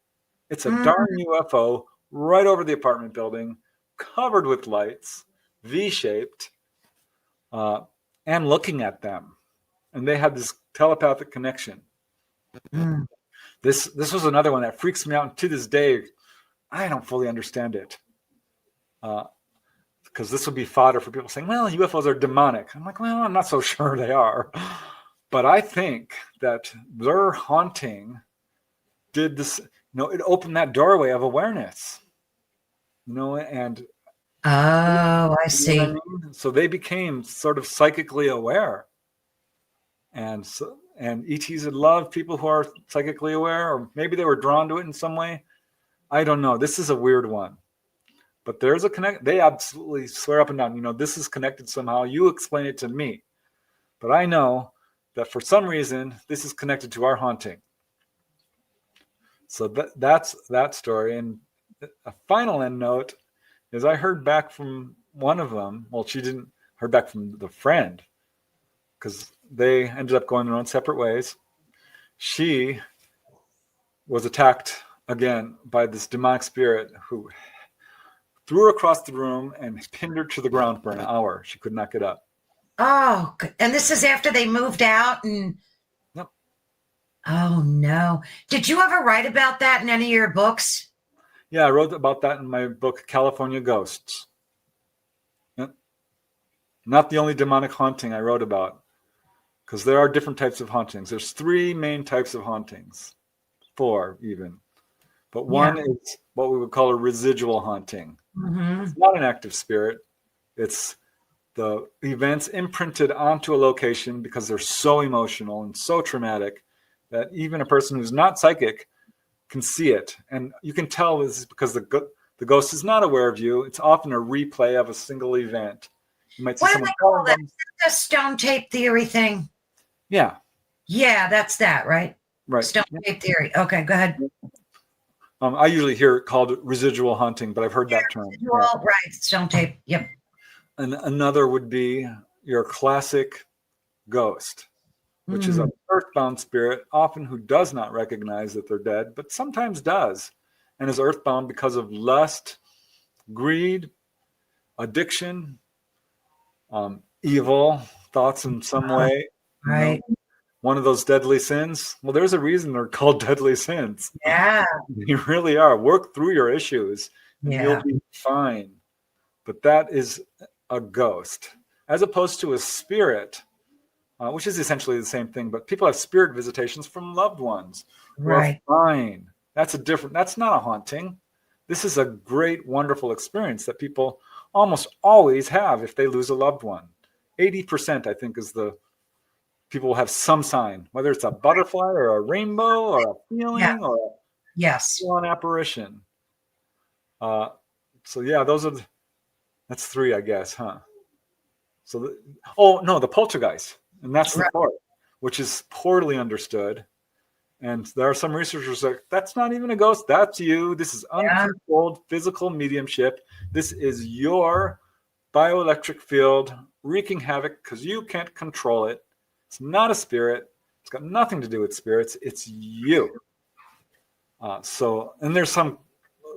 Speaker 2: It's a darn UFO right over the apartment building, covered with lights, V-shaped, and looking at them. And they had this telepathic connection. This was another one that freaks me out. And to this day, I don't fully understand it. Because this would be fodder for people saying, well, UFOs are demonic. I'm like, well, I'm not so sure they are. But I think that their haunting did this, it opened that doorway of awareness. And
Speaker 1: oh, I see.
Speaker 2: I mean? So they became sort of psychically aware. And ETs would love people who are psychically aware, or maybe they were drawn to it in some way. I don't know. This is a weird one. But there's a connect. They absolutely swear up and down, this is connected somehow. You explain it to me. But I know that for some reason, this is connected to our haunting. So that's that story. And a final end note is I heard back from one of them. Well, she didn't heard back from the friend because they ended up going their own separate ways. She was attacked again by this demonic spirit who threw her across the room and pinned her to the ground for an hour. She could not get up.
Speaker 1: Oh, and this is after they moved out and...
Speaker 2: Yep.
Speaker 1: Oh, no. Did you ever write about that in any of your books?
Speaker 2: Yeah, I wrote about that in my book, California Ghosts. Yep. Not the only demonic haunting I wrote about, because there are different types of hauntings. There's 3 main types of hauntings, 4 even. But one is what we would call a residual haunting. Mm-hmm. It's not an active spirit. It's the events imprinted onto a location because they're so emotional and so traumatic that even a person who's not psychic can see it. And you can tell this is because the ghost is not aware of you. It's often a replay of a single event. You might see
Speaker 1: what do they call that? The stone tape theory thing?
Speaker 2: Yeah.
Speaker 1: Yeah, that's that, right?
Speaker 2: Right.
Speaker 1: Stone tape theory. Okay, go ahead.
Speaker 2: I usually hear it called residual haunting, but I've heard that term.
Speaker 1: Residual, right, stone tape, yep.
Speaker 2: And another would be your classic ghost, which is an earthbound spirit, often who does not recognize that they're dead, but sometimes does, and is earthbound because of lust, greed, addiction, evil thoughts in some way.
Speaker 1: Right.
Speaker 2: One of those deadly sins. Well, there's a reason they're called deadly sins.
Speaker 1: Yeah.
Speaker 2: You really are. Work through your issues and you'll be fine. But that is a ghost, as opposed to a spirit, which is essentially the same thing. But people have spirit visitations from loved ones.
Speaker 1: Right.
Speaker 2: Fine. That's not a haunting. This is a great, wonderful experience that people almost always have if they lose a loved one. 80%, I think, is the people will have some sign, whether it's a butterfly or a rainbow or a feeling or an apparition. So yeah, that's 3, I guess, huh? So, the poltergeist, and that's the 4th, which is poorly understood. And there are some researchers that's not even a ghost. That's you. This is uncontrolled physical mediumship. This is your bioelectric field wreaking havoc because you can't control it. It's not a spirit. It's got nothing to do with spirits. It's you. And there's a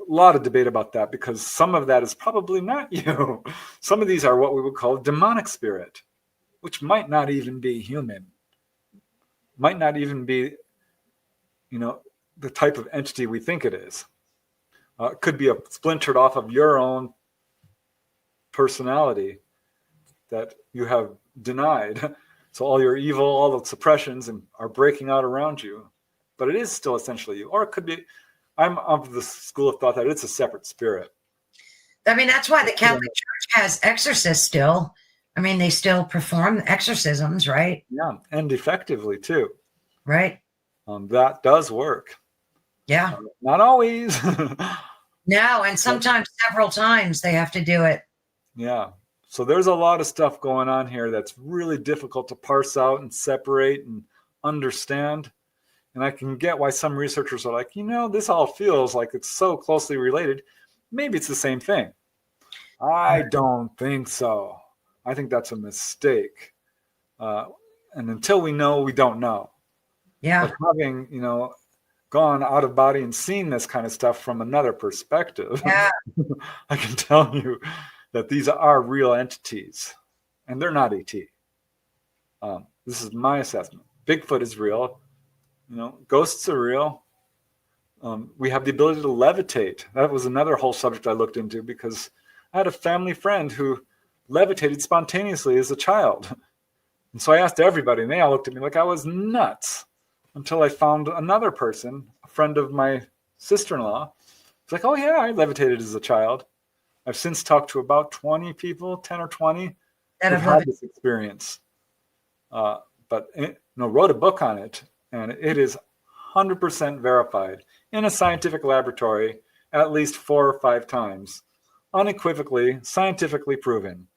Speaker 2: lot of debate about that because some of that is probably not you. Some of these are what we would call demonic spirit, which might not even be human. Might not even be, the type of entity we think it is. It could be splintered off of your own personality that you have denied. So all your evil, all the suppressions are breaking out around you. But it is still essentially you. Or it could be, I'm of the school of thought that it's a separate spirit.
Speaker 1: I mean, that's why the Catholic Church has exorcists still. I mean, they still perform exorcisms, right?
Speaker 2: Yeah, and effectively too.
Speaker 1: Right.
Speaker 2: That does work.
Speaker 1: Yeah.
Speaker 2: Not always.
Speaker 1: No, and sometimes several times they have to do it.
Speaker 2: Yeah. So there's a lot of stuff going on here that's really difficult to parse out and separate and understand. And I can get why some researchers are like, this all feels like it's so closely related. Maybe it's the same thing. I don't think so. I think that's a mistake. And until we know, we don't know.
Speaker 1: Yeah.
Speaker 2: But having, gone out of body and seen this kind of stuff from another perspective, I can tell you that these are real entities, and they're not ET. This is my assessment. Bigfoot is real. Ghosts are real. We have the ability to levitate. That was another whole subject I looked into because I had a family friend who levitated spontaneously as a child. And so I asked everybody, and they all looked at me like I was nuts until I found another person, a friend of my sister-in-law. It's like, oh yeah, I levitated as a child. I've since talked to about 20 people, 10 or 20,
Speaker 1: That
Speaker 2: who've
Speaker 1: have
Speaker 2: had this experience. But wrote a book on it, and it is 100% verified in a scientific laboratory at least 4 or 5 times, unequivocally, scientifically proven,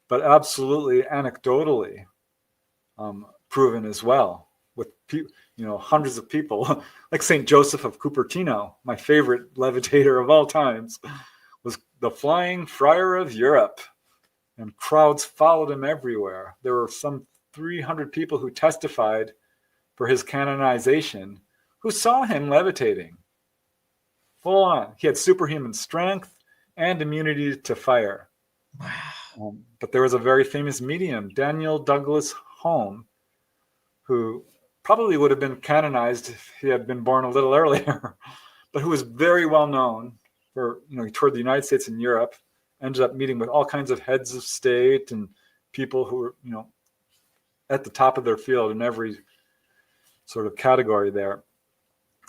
Speaker 2: but absolutely anecdotally proven as well, with hundreds of people. Like St. Joseph of Cupertino, my favorite levitator of all times, was the flying friar of Europe, and crowds followed him everywhere. There were some 300 people who testified for his canonization who saw him levitating. Full on. He had superhuman strength and immunity to fire.
Speaker 1: Wow.
Speaker 2: But there was a very famous medium, Daniel Douglas Home, who probably would have been canonized if he had been born a little earlier, but who was very well known for, he toured the United States and Europe, ended up meeting with all kinds of heads of state and people who were, at the top of their field in every sort of category there,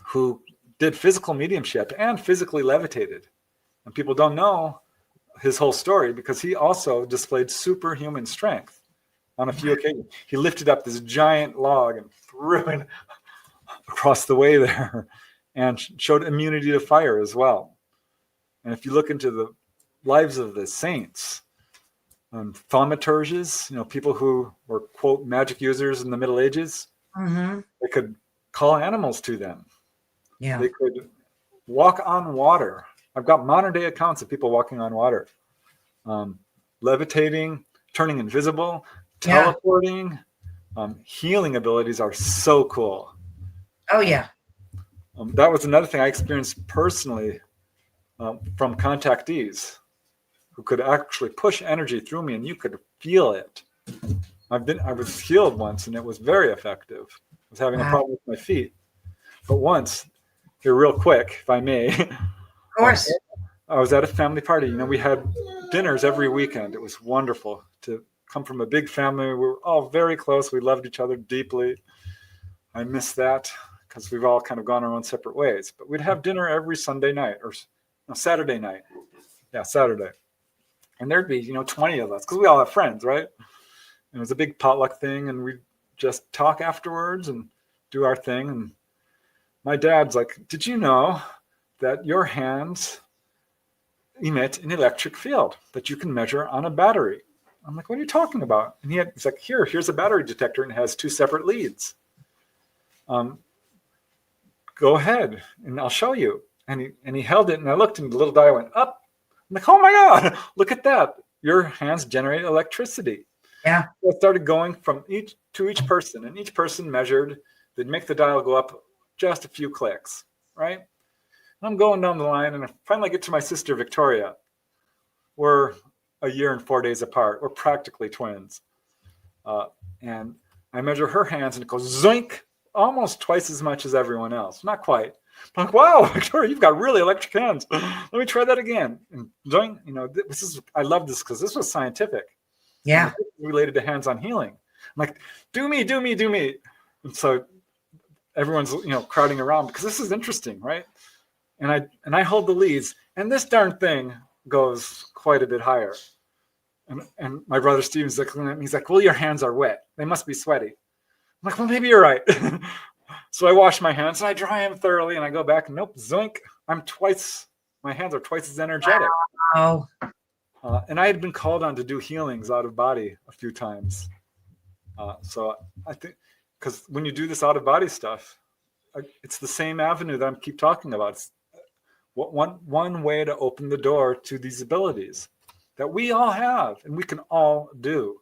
Speaker 2: who did physical mediumship and physically levitated. And people don't know his whole story because he also displayed superhuman strength on a few occasions. He lifted up this giant log and threw it across the way there and showed immunity to fire as well. And if you look into the lives of the saints, thaumaturges, people who were, quote, magic users in the Middle Ages, they could call animals to them.
Speaker 1: Yeah.
Speaker 2: They could walk on water. I've got modern day accounts of people walking on water, levitating, turning invisible, teleporting. Healing abilities are so cool.
Speaker 1: Oh, yeah.
Speaker 2: That was another thing I experienced personally from contactees who could actually push energy through me, and you could feel it. I was healed once, and it was very effective. I was having a problem with my feet, but once, here real quick, if I may.
Speaker 1: Of course.
Speaker 2: I was at a family party. We had dinners every weekend. It was wonderful to come from a big family. We were all very close. We loved each other deeply. I miss that because we've all kind of gone our own separate ways. But we'd have dinner every Sunday night or Saturday night. Yeah, Saturday. And there'd be, 20 of us because we all have friends, right? And it was a big potluck thing, and we'd just talk afterwards and do our thing. And my dad's like, did you know that your hands emit an electric field that you can measure on a battery? I'm like, what are you talking about? And he's like, here's a battery detector, and it has 2 separate leads. Go ahead, and I'll show you. And he held it, and I looked, and the little dial went up. I'm like, oh my God, look at that. Your hands generate electricity.
Speaker 1: Yeah.
Speaker 2: So I started going from each person, and each person measured. They'd make the dial go up just a few clicks, right? And I'm going down the line, and I finally get to my sister, Victoria. We're a year and 4 days apart. We're practically twins. And I measure her hands, and it goes zoink, almost twice as much as everyone else. Not quite. I'm like, wow, Victoria, you've got really electric hands. Let me try that again. And zoink, I love this because this was scientific.
Speaker 1: Yeah.
Speaker 2: Related to hands-on healing. I'm like, do me. And so everyone's, crowding around because this is interesting, right? And I hold the leads, and this darn thing goes quite a bit higher. And my brother Steven's looking at me. He's like, well, your hands are wet. They must be sweaty. I'm like, well, maybe you're right. So I wash my hands, and I dry them thoroughly, and I go back, and nope, zoink. My hands are twice as energetic.
Speaker 1: Wow.
Speaker 2: And I had been called on to do healings out of body a few times. So I think, because when you do this out of body stuff, it's the same avenue that I keep talking about. It's one way to open the door to these abilities that we all have and we can all do.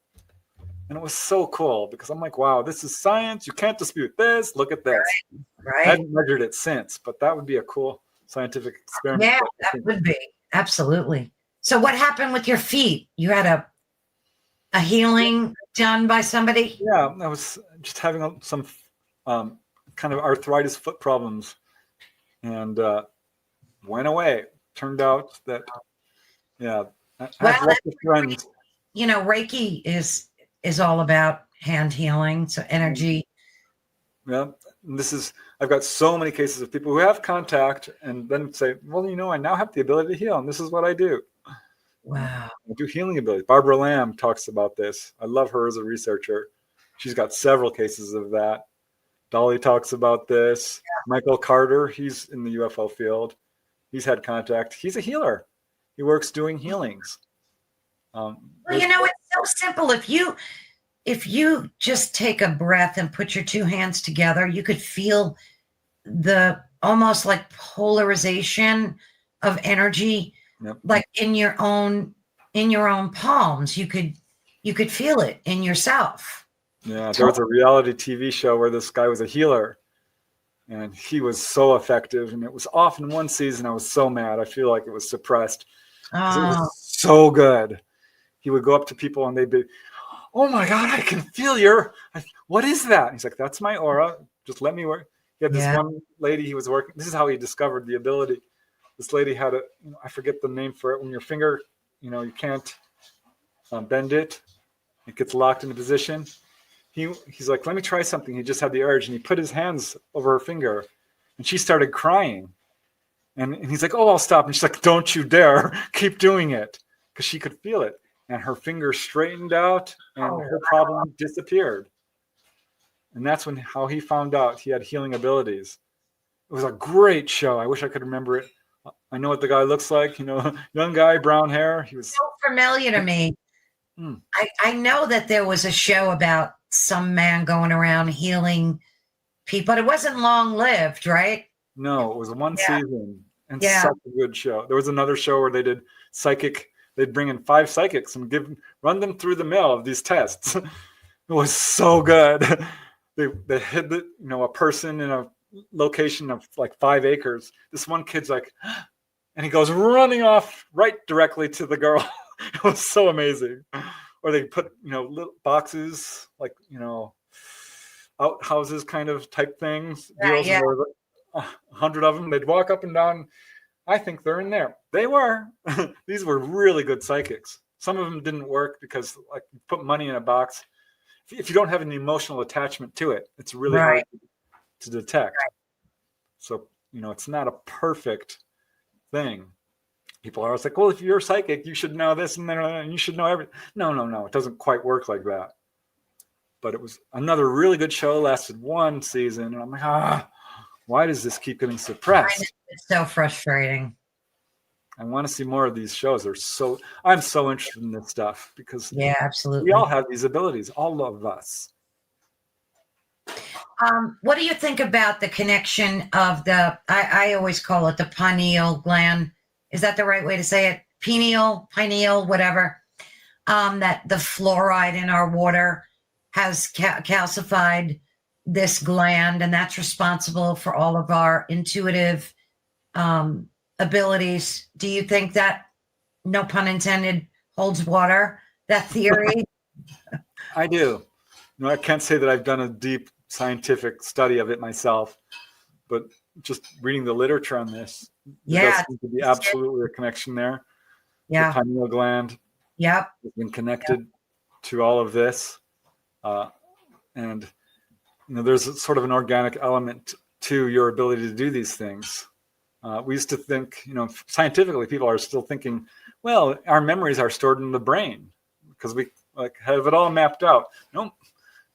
Speaker 2: And it was so cool because I'm like, wow, this is science. You can't dispute this. Look at this.
Speaker 1: Right.
Speaker 2: I hadn't measured it since, but that would be a cool scientific experiment.
Speaker 1: Yeah, that would be. Absolutely. So what happened with your feet? You had a healing done by somebody?
Speaker 2: Yeah, I was just having some kind of arthritis foot problems, and went away. Turned out that, I have lots of friends.
Speaker 1: Reiki is all about hand healing, so energy.
Speaker 2: Yeah, I've got so many cases of people who have contact and then say, well, I now have the ability to heal, and this is what I do.
Speaker 1: Wow.
Speaker 2: Do healing abilities. Barbara Lamb talks about this. I love her as a researcher. She's got several cases of that. Dolly talks about this. Michael Carter, he's in the UFO field. He's had contact. He's a healer. He works doing healings.
Speaker 1: Well, it's so simple. If you just take a breath and put your two hands together, you could feel the almost like polarization of energy, like in your own palms. You could feel it in yourself.
Speaker 2: Yeah, there was a reality TV show where this guy was a healer, and he was so effective. And it was off in one season. I was so mad. I feel like it was suppressed because it was so good. He would go up to people and they'd be, "Oh my God, I can feel what is that?" And he's like, "That's my aura. Just let me work." He had this one lady he was working. This is how he discovered the ability. This lady had I forget the name for it. When your finger, you can't bend it. It gets locked into position. He's like, "Let me try something." He just had the urge, and he put his hands over her finger, and she started crying. And he's like, "Oh, I'll stop." And she's like, "Don't you dare. Keep doing it." Because she could feel it. And her finger straightened out, and her problem disappeared. And that's how he found out he had healing abilities. It was a great show. I wish I could remember it. I know what the guy looks like. Young guy, brown hair. He was
Speaker 1: so familiar to me. I know that there was a show about some man going around healing people, but it wasn't long lived, right?
Speaker 2: No, it was one season, and such a good show. There was another show where they did psychic. They'd bring in 5 psychics and run them through the mill of these tests. It was so good. They hid a person in a location of like 5 acres. This one kid's like, and he goes running off right directly to the girl. It was so amazing. Or they put little boxes like outhouses kind of type things. Deals where 100 of them. They'd walk up and down. I think they're in there. They were. These were really good psychics. Some of them didn't work because you put money in a box. If you don't have an emotional attachment to it, it's really hard to detect. So, it's not a perfect thing. People are always like, "Well, if you're psychic, you should know this and you should know everything." No. It doesn't quite work like that. But it was another really good show. Lasted 1 season. And I'm like, why does this keep getting suppressed?
Speaker 1: It's so frustrating.
Speaker 2: I want to see more of these shows. I'm so interested in this stuff because
Speaker 1: absolutely.
Speaker 2: We all have these abilities, all of us.
Speaker 1: What do you think about the connection of I always call it the pineal gland. Is that the right way to say it? Pineal, whatever. That the fluoride in our water has calcified this gland, and that's responsible for all of our intuitive abilities. Do you think that, no pun intended, holds water, that theory?
Speaker 2: I do. I can't say that I've done a deep scientific study of it myself, but just reading the literature on this, there does seem to be absolutely a connection there. The pineal gland has been connected to all of this. And there's sort of an organic element to your ability to do these things. We used to think, scientifically, people are still thinking, well, our memories are stored in the brain because we have it all mapped out. No,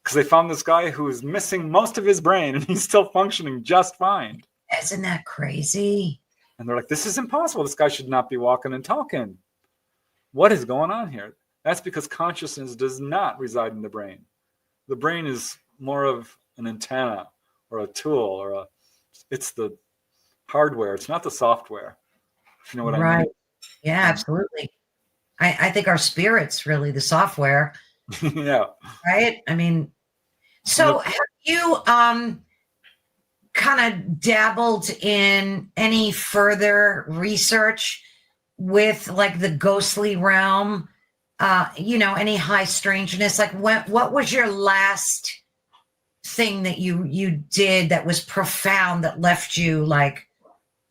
Speaker 2: because they found this guy who is missing most of his brain and he's still functioning just fine.
Speaker 1: Isn't that crazy?
Speaker 2: And they're like, this is impossible. This guy should not be walking and talking. What is going on here? That's because consciousness does not reside in the brain. The brain is more of an antenna or a tool it's the hardware. It's not the software. If you know what I mean.
Speaker 1: Yeah, absolutely. I think our spirit's really the software.
Speaker 2: Yeah.
Speaker 1: Right? I mean, so have you kind of dabbled in any further research with the ghostly realm? Any high strangeness? What was your last thing that you did that was profound that left you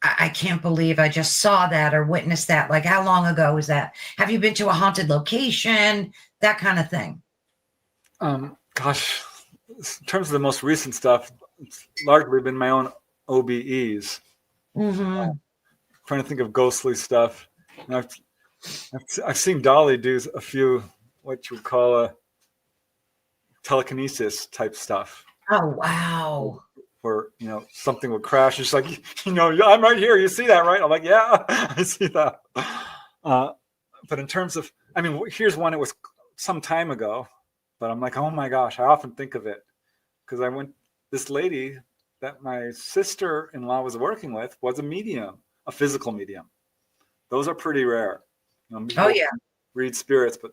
Speaker 1: I can't believe I just saw that or witnessed that? How long ago was that? Have you been to a haunted location? That kind of thing.
Speaker 2: Gosh, in terms of the most recent stuff, it's largely been my own OBEs.
Speaker 1: Mm-hmm.
Speaker 2: Trying to think of ghostly stuff. I've seen Dolly do a few what you would call a telekinesis type stuff.
Speaker 1: Oh, wow.
Speaker 2: Where, something would crash. It's like, I'm right here. You see that, right? I'm like, yeah, I see that. But in terms of, here's one. It was some time ago, but I'm like, oh my gosh, I often think of it because this lady that my sister-in-law was working with was a medium, a physical medium. Those are pretty rare.
Speaker 1: Oh, yeah.
Speaker 2: Read spirits, but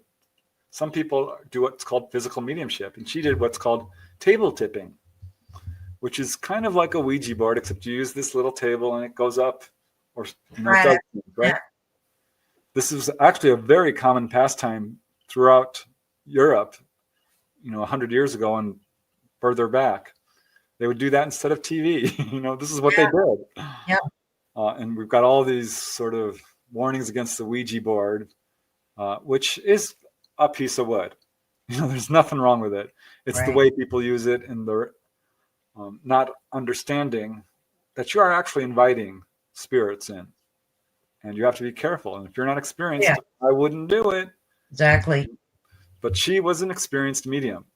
Speaker 2: some people do what's called physical mediumship, and she did what's called table tipping, which is kind of like a Ouija board, except you use this little table and it goes up, or it does things, right? Yeah. This is actually a very common pastime throughout Europe, 100 years ago and further back. They would do that instead of TV. This is what they did.
Speaker 1: Yeah.
Speaker 2: And we've got all these sort of warnings against the Ouija board, which is a piece of wood. There's nothing wrong with it. It's the way people use it, and they're not understanding that you are actually inviting spirits in, and you have to be careful. And if you're not experienced, I wouldn't do it.
Speaker 1: Exactly.
Speaker 2: But she was an experienced medium.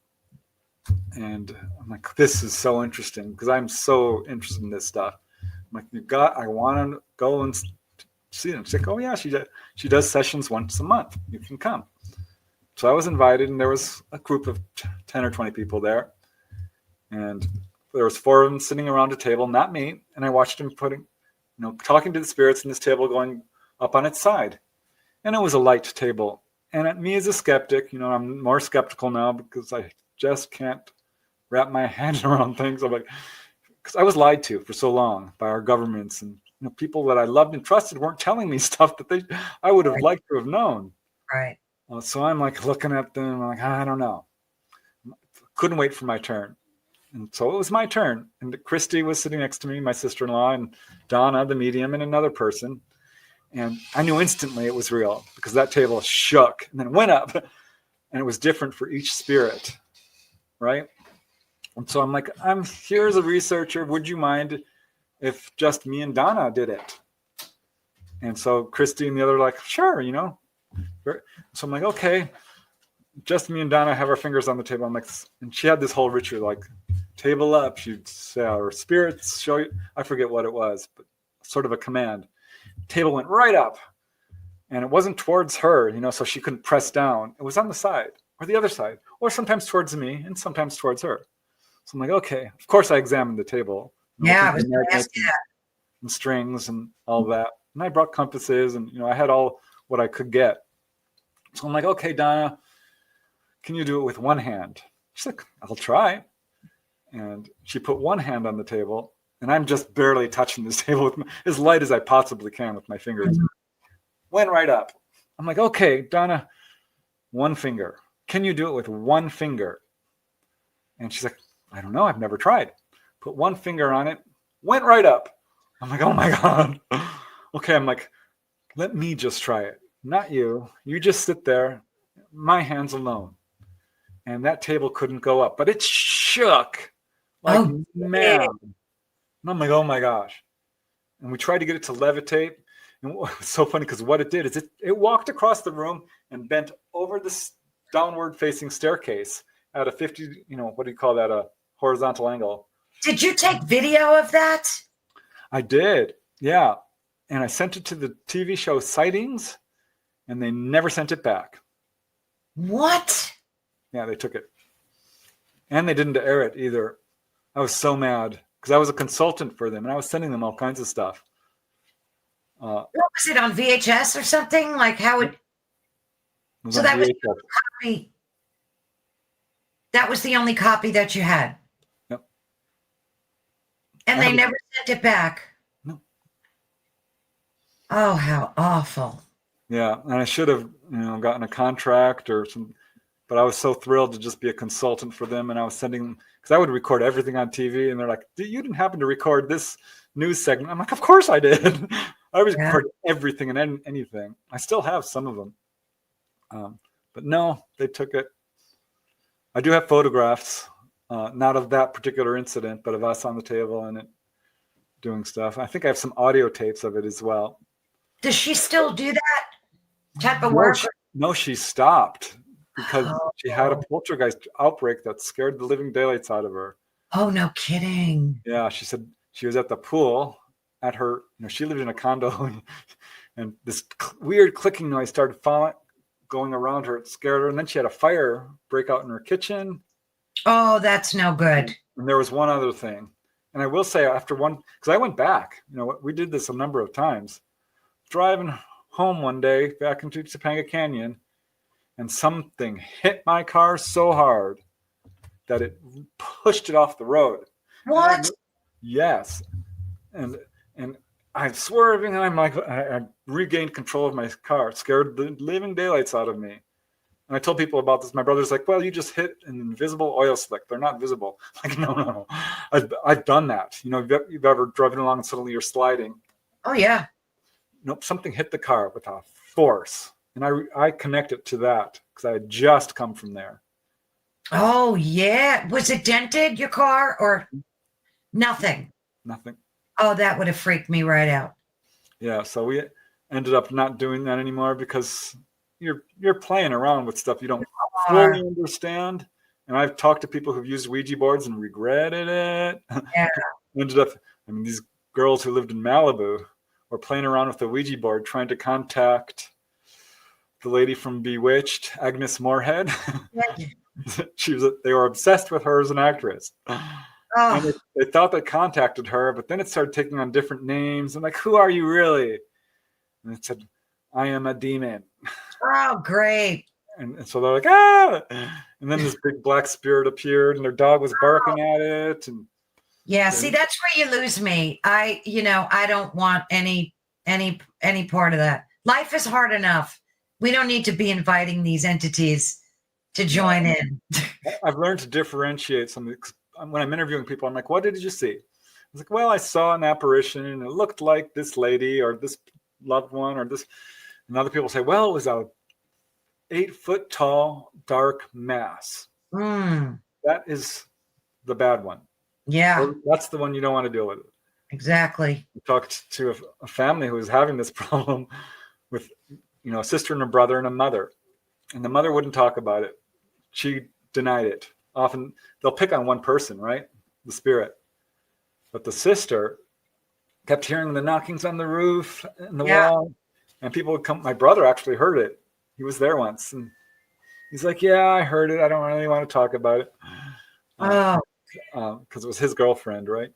Speaker 2: And I'm like, this is so interesting because I'm so interested in this stuff. I'm like, I want to go and see them. She's like, oh yeah, she does sessions once a month. You can come. So I was invited, and there was a group of 10 or 20 people there. And there was 4 of them sitting around a table, not me. And I watched them talking to the spirits in this table going up on its side. And it was a light table. And me as a skeptic, I'm more skeptical now because I just can't wrap my head around things. I'm like, because I was lied to for so long by our governments, and people that I loved and trusted weren't telling me stuff that I would have liked to have known.
Speaker 1: Right.
Speaker 2: So I'm like looking at them. I'm like, I don't know. Couldn't wait for my turn. And so it was my turn. And Christy was sitting next to me, my sister-in-law, and Donna, the medium, and another person. And I knew instantly it was real because that table shook and then went up. And it was different for each spirit, right? And so I'm like, I'm here as a researcher. Would you mind if just me and Donna did it? And so Christy and the other are like, sure, So I'm like, okay, just me and Donna have our fingers on the table. I'm like, and she had this whole ritual, like, table up. She'd say, our spirits show you. I forget what it was, but sort of a command. Table went right up, and it wasn't towards her, so she couldn't press down. It was on the side or the other side, or sometimes towards me and sometimes towards her. So I'm like, okay. Of course, I examined the table.
Speaker 1: Yeah, I was going to ask you that.
Speaker 2: And strings and all that. And I brought compasses, and I had all what I could get. So I'm like, okay, Donna, can you do it with one hand? She's like, I'll try. And she put one hand on the table, and I'm just barely touching this table with as light as I possibly can with my fingers. Mm-hmm. Went right up. I'm like, okay, Donna, one finger. Can you do it with one finger? And she's like, I don't know. I've never tried. Put one finger on it. Went right up. I'm like, oh my God. Okay. I'm like, let me just try it. Not you. You just sit there. My hands alone. And that table couldn't go up, but it shook like mad. And I'm like, oh my gosh. And we tried to get it to levitate. And it was so funny because what it did is it walked across the room and bent over this downward facing staircase at a 50, what do you call that? A horizontal angle.
Speaker 1: Did you take video of that?
Speaker 2: I did. Yeah. And I sent it to the TV show Sightings, and they never sent it back.
Speaker 1: What?
Speaker 2: Yeah, they took it. And they didn't air it either. I was so mad because I was a consultant for them, and I was sending them all kinds of stuff.
Speaker 1: What was it, on VHS or something? Like how it so that was the copy. That was the only copy that you had.
Speaker 2: Yep.
Speaker 1: And they never sent it back.
Speaker 2: No.
Speaker 1: Oh, how awful.
Speaker 2: Yeah, and I should have, gotten a contract or some, but I was so thrilled to just be a consultant for them, and I was sending them because I would record everything on TV, and they're like, "You didn't happen to record this news segment?" I'm like, "Of course I did. I record everything and anything. I still have some of them, but no, they took it. I do have photographs, not of that particular incident, but of us on the table and it doing stuff. I think I have some audio tapes of it as well.
Speaker 1: Does she still do that? type of
Speaker 2: No,
Speaker 1: work?
Speaker 2: she stopped because she had a
Speaker 1: Oh,
Speaker 2: poltergeist outbreak that scared the living daylights out of her.
Speaker 1: oh, no kidding.
Speaker 2: Yeah, she said she was at the pool at her, she lived in a condo and this weird clicking noise started going around her. It scared her. And then she had a fire break out in her kitchen.
Speaker 1: Oh, that's no good.
Speaker 2: And there was one other thing. And I will say after one, because I went back, we did this a number of times, driving home one day back into Topanga Canyon, and something hit my car so hard that it pushed it off the road.
Speaker 1: What?
Speaker 2: Yes. And I'm swerving, and I'm like, I regained control of my car. It scared the living daylights out of me. And I told people about this. My brother's like, well, you just hit an invisible oil slick. They're not visible. I'm like, no. I've done that. You've ever driven along and suddenly you're sliding.
Speaker 1: Oh, yeah.
Speaker 2: Nope, something hit the car with a force. And I connect it to that because I had just come from there.
Speaker 1: Oh, yeah. Was it dented, your car, or nothing?
Speaker 2: Nothing.
Speaker 1: Oh, that would have freaked me right out.
Speaker 2: Yeah, so we ended up not doing that anymore because you're playing around with stuff you don't fully understand. And I've talked to people who've used Ouija boards and regretted it.
Speaker 1: Yeah.
Speaker 2: Ended up, these girls who lived in Malibu were playing around with the Ouija board trying to contact the lady from Bewitched, Agnes Moorehead. They were obsessed with her as an actress. And they thought they contacted her, but then it started taking on different names. I'm like, who are you really? And it said, I am a demon.
Speaker 1: Oh, great.
Speaker 2: And so they're like, ah! And then this big black spirit appeared and their dog was barking at it. And
Speaker 1: yeah, see, that's where you lose me. I don't want any part of that. Life is hard enough. We don't need to be inviting these entities to join in.
Speaker 2: I've learned to differentiate something. When I'm interviewing people, I'm like, what did you see? I was like, well, I saw an apparition and it looked like this lady or this loved one or this. And other people say, well, it was a 8-foot tall, dark mass. That is the bad one.
Speaker 1: Yeah.
Speaker 2: That's the one you don't want to deal with.
Speaker 1: Exactly.
Speaker 2: I talked to a family who was having this problem with, a sister and a brother and a mother. And the mother wouldn't talk about it. She denied it. Often they'll pick on one person, right? The spirit. But the sister kept hearing the knockings on the roof and the wall. And people would come. My brother actually heard it. He was there once. And he's like, yeah, I heard it. I don't really want to talk about it. Because it was his girlfriend, right?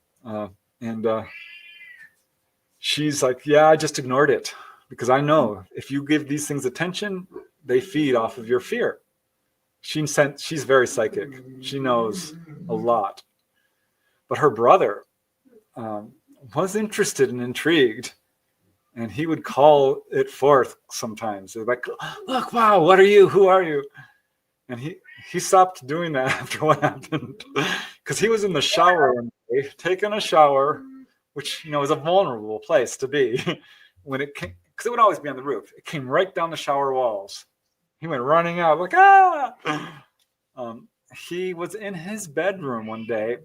Speaker 2: She's like, yeah, I just ignored it. Because I know if you give these things attention, they feed off of your fear. She's very psychic. She knows a lot. But her brother was interested and intrigued. And he would call it forth sometimes. They're like, look, wow, what are you? Who are you? And he stopped doing that after what happened. Because he was in the shower one day, taking a shower, which, is a vulnerable place to be. When it came, because it would always be on the roof. It came right down the shower walls. He went running out like, ah! He was in his bedroom one day,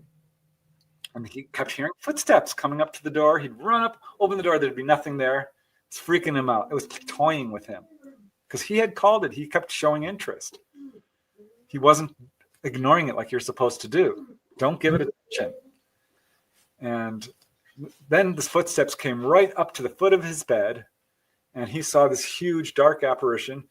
Speaker 2: and he kept hearing footsteps coming up to the door. He'd run up, open the door. There'd be nothing there. It's freaking him out. It was toying with him because he had called it. He kept showing interest. He wasn't ignoring it like you're supposed to do. Don't give it attention. And then the footsteps came right up to the foot of his bed, and he saw this huge dark apparition.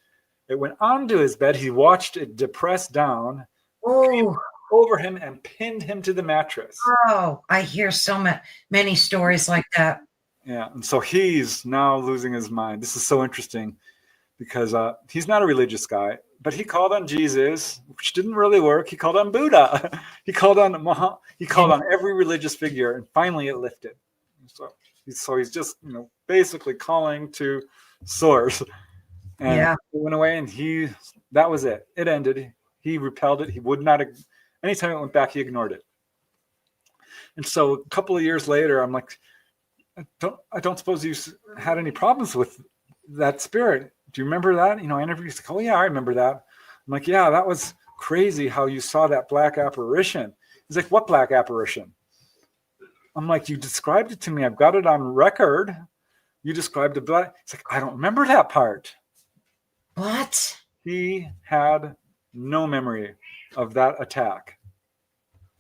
Speaker 2: It went onto his bed. He watched it depress down, came over him, and pinned him to the mattress.
Speaker 1: Oh, I hear so many stories like that.
Speaker 2: Yeah, and so he's now losing his mind. This is so interesting because he's not a religious guy, but he called on Jesus, which didn't really work. He called on Buddha. He called on every religious figure, and finally it lifted. So he's just basically calling to source. And it went away, and that was it. It ended. He repelled it. He would not. Anytime it went back, he ignored it. And so a couple of years later, I'm like, I don't suppose you had any problems with that spirit. Do you remember that? I interviewed. He's like, oh yeah, I remember that. I'm like, yeah, that was crazy how you saw that black apparition. He's like, what black apparition? I'm like, you described it to me. I've got it on record. You described a black. He's like, I don't remember that part.
Speaker 1: What?
Speaker 2: He had no memory of that attack.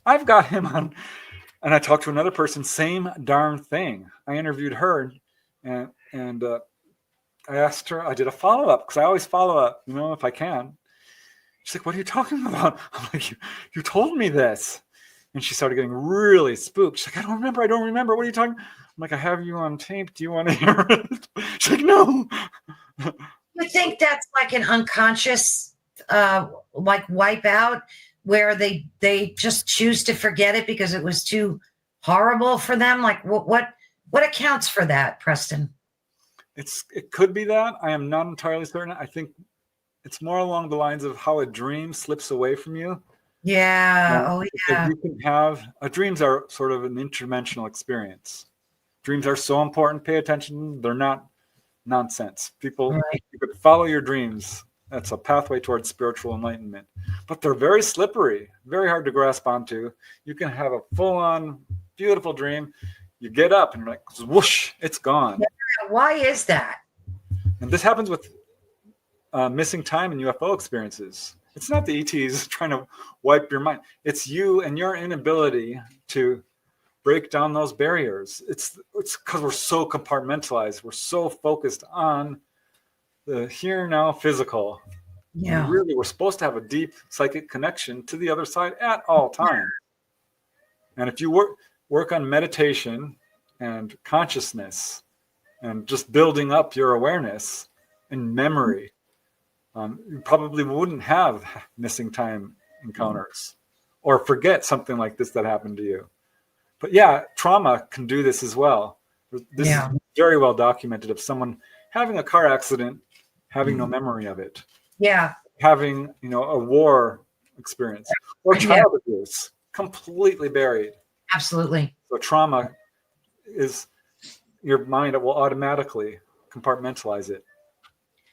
Speaker 2: I've got him on, and I talked to another person, same darn thing. I interviewed her, and I asked her, I did a follow-up, because I always follow up, if I can. She's like, what are you talking about? I'm like, you told me this. And she started getting really spooked. She's like, I don't remember. What are you talking? I'm like, I have you on tape. Do you want to hear it? She's like, no.
Speaker 1: You think that's like an unconscious, like wipeout, where they just choose to forget it because it was too horrible for them? Like what accounts for that, Preston?
Speaker 2: It could be that. I am not entirely certain. I think it's more along the lines of how a dream slips away from you.
Speaker 1: Yeah. Oh, yeah.
Speaker 2: You can have dreams are sort of an interdimensional experience. Dreams are so important. Pay attention. They're not nonsense. People,
Speaker 1: Right.
Speaker 2: you could follow your dreams. That's a pathway towards spiritual enlightenment. But they're very slippery, very hard to grasp onto. You can have a full-on beautiful dream. You get up and you're like, whoosh, it's gone.
Speaker 1: Yeah, why is that?
Speaker 2: And this happens with missing time and UFO experiences. It's not the ETs trying to wipe your mind. It's you and your inability to break down those barriers. It's because we're so compartmentalized. We're so focused on the here now physical.
Speaker 1: Yeah.
Speaker 2: And really, we're supposed to have a deep psychic connection to the other side at all times. And if you work on meditation and consciousness and just building up your awareness and memory, you probably wouldn't have missing time encounters or forget something like this that happened to you. But yeah, trauma can do this as well. This is very well documented of someone having a car accident, having no memory of it.
Speaker 1: Yeah.
Speaker 2: Having, a war experience or child abuse, completely buried.
Speaker 1: Absolutely.
Speaker 2: So trauma is your mind will automatically compartmentalize it.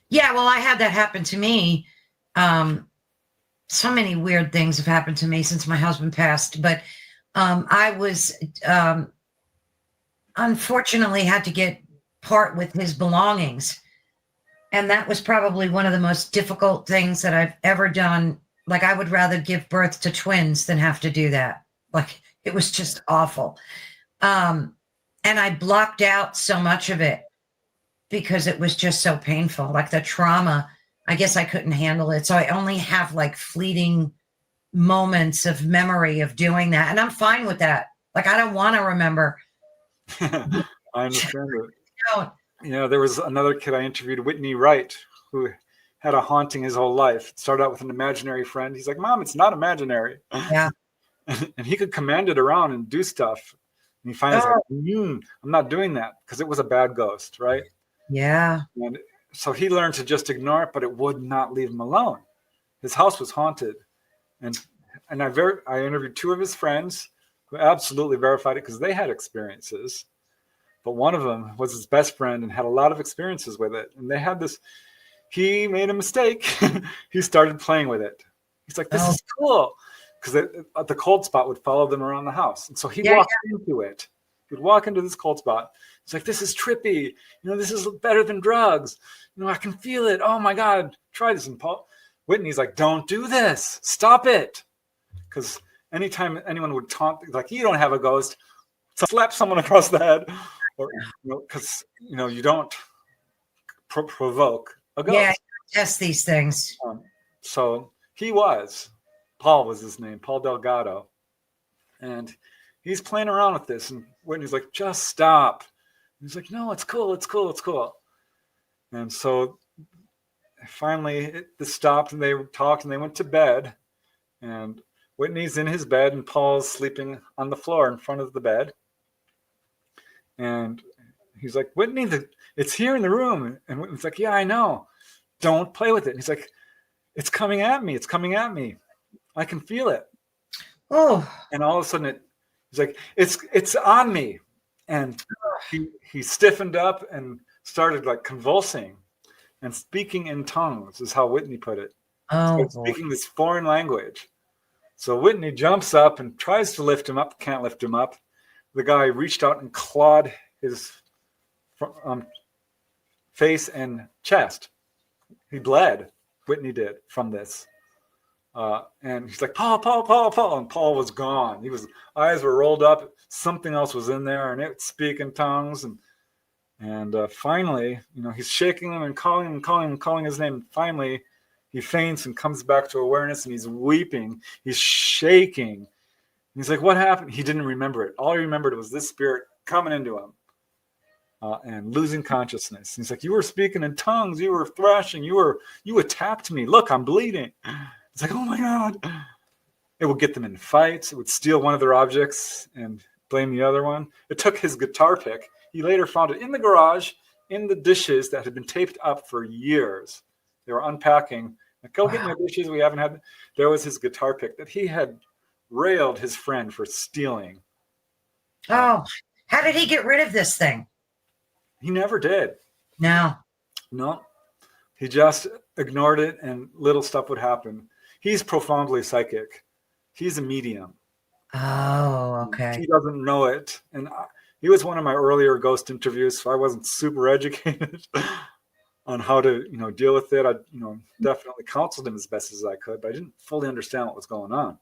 Speaker 1: Yeah, well, I had that happen to me. So many weird things have happened to me since my husband passed, but I was unfortunately had to part with his belongings. And that was probably one of the most difficult things that I've ever done. Like, I would rather give birth to twins than have to do that. Like, it was just awful. And I blocked out so much of it because it was just so painful. Like the trauma, I guess I couldn't handle it. So I only have like fleeting moments of memory of doing that. And I'm fine with that. Like, I don't want to remember.
Speaker 2: I understand it. There was another kid I interviewed, Whitney Wright, who had a haunting his whole life. It started out with an imaginary friend. He's like, Mom, it's not imaginary.
Speaker 1: Yeah.
Speaker 2: And he could command it around and do stuff. And he finally like, I'm not doing that because it was a bad ghost, right?
Speaker 1: Yeah.
Speaker 2: And so he learned to just ignore it, but it would not leave him alone. His house was haunted. And I interviewed two of his friends who absolutely verified it because they had experiences. But one of them was his best friend and had a lot of experiences with it. And they had this, he made a mistake. He started playing with it. He's like, this is cool. Because the cold spot would follow them around the house. And so he walked into it. He would walk into this cold spot. He's like, this is trippy. This is better than drugs. I can feel it. Oh my God, try this. And Whitney's like, don't do this. Stop it. Because anytime anyone would taunt, like, you don't have a ghost, slap someone across the head. Or, because, you don't provoke a ghost.
Speaker 1: Yeah, test these things.
Speaker 2: So Paul was his name, Paul Delgado. And he's playing around with this. And Whitney's like, just stop. And he's like, no, it's cool. It's cool. It's cool. And so finally this stopped and they talked and they went to bed. And Whitney's in his bed and Paul's sleeping on the floor in front of the bed. And he's like, Whitney, it's here in the room. And Whitney's like, yeah, I know. Don't play with it. And he's like, it's coming at me. It's coming at me. I can feel it.
Speaker 1: Oh.
Speaker 2: And all of a sudden he's like, it's on me. And he stiffened up and started like convulsing and speaking in tongues is how Whitney put it.
Speaker 1: Oh,
Speaker 2: speaking this foreign language. So Whitney jumps up and tries to lift him up, can't lift him up. The guy reached out and clawed his face and chest. He bled. Whitney did from this. And he's like, Paul, Paul, Paul, Paul. And Paul was gone. Eyes were rolled up. Something else was in there, and it would speak in tongues. And finally, he's shaking him and calling his name. And finally, he faints and comes back to awareness, and he's weeping. He's shaking. And he's like, what happened? He didn't remember it. All he remembered was this spirit coming into him and losing consciousness. And he's like, you were speaking in tongues. You were thrashing. You attacked me. Look, I'm bleeding. It's like, oh my God. It would get them in fights. It would steal one of their objects and blame the other one. It took his guitar pick. He later found it in the garage, in the dishes that had been taped up for years. They were unpacking. Like, go get my dishes. We haven't had. There was his guitar pick that he had railed his friend for stealing.
Speaker 1: Oh, how did he get rid of this thing?
Speaker 2: He never did.
Speaker 1: No.
Speaker 2: He just ignored it, and little stuff would happen. He's profoundly psychic. He's a medium.
Speaker 1: Oh, okay.
Speaker 2: He doesn't know it. And he was one of my earlier ghost interviews, so I wasn't super educated on how to, deal with it. I, definitely counseled him as best as I could, but I didn't fully understand what was going on.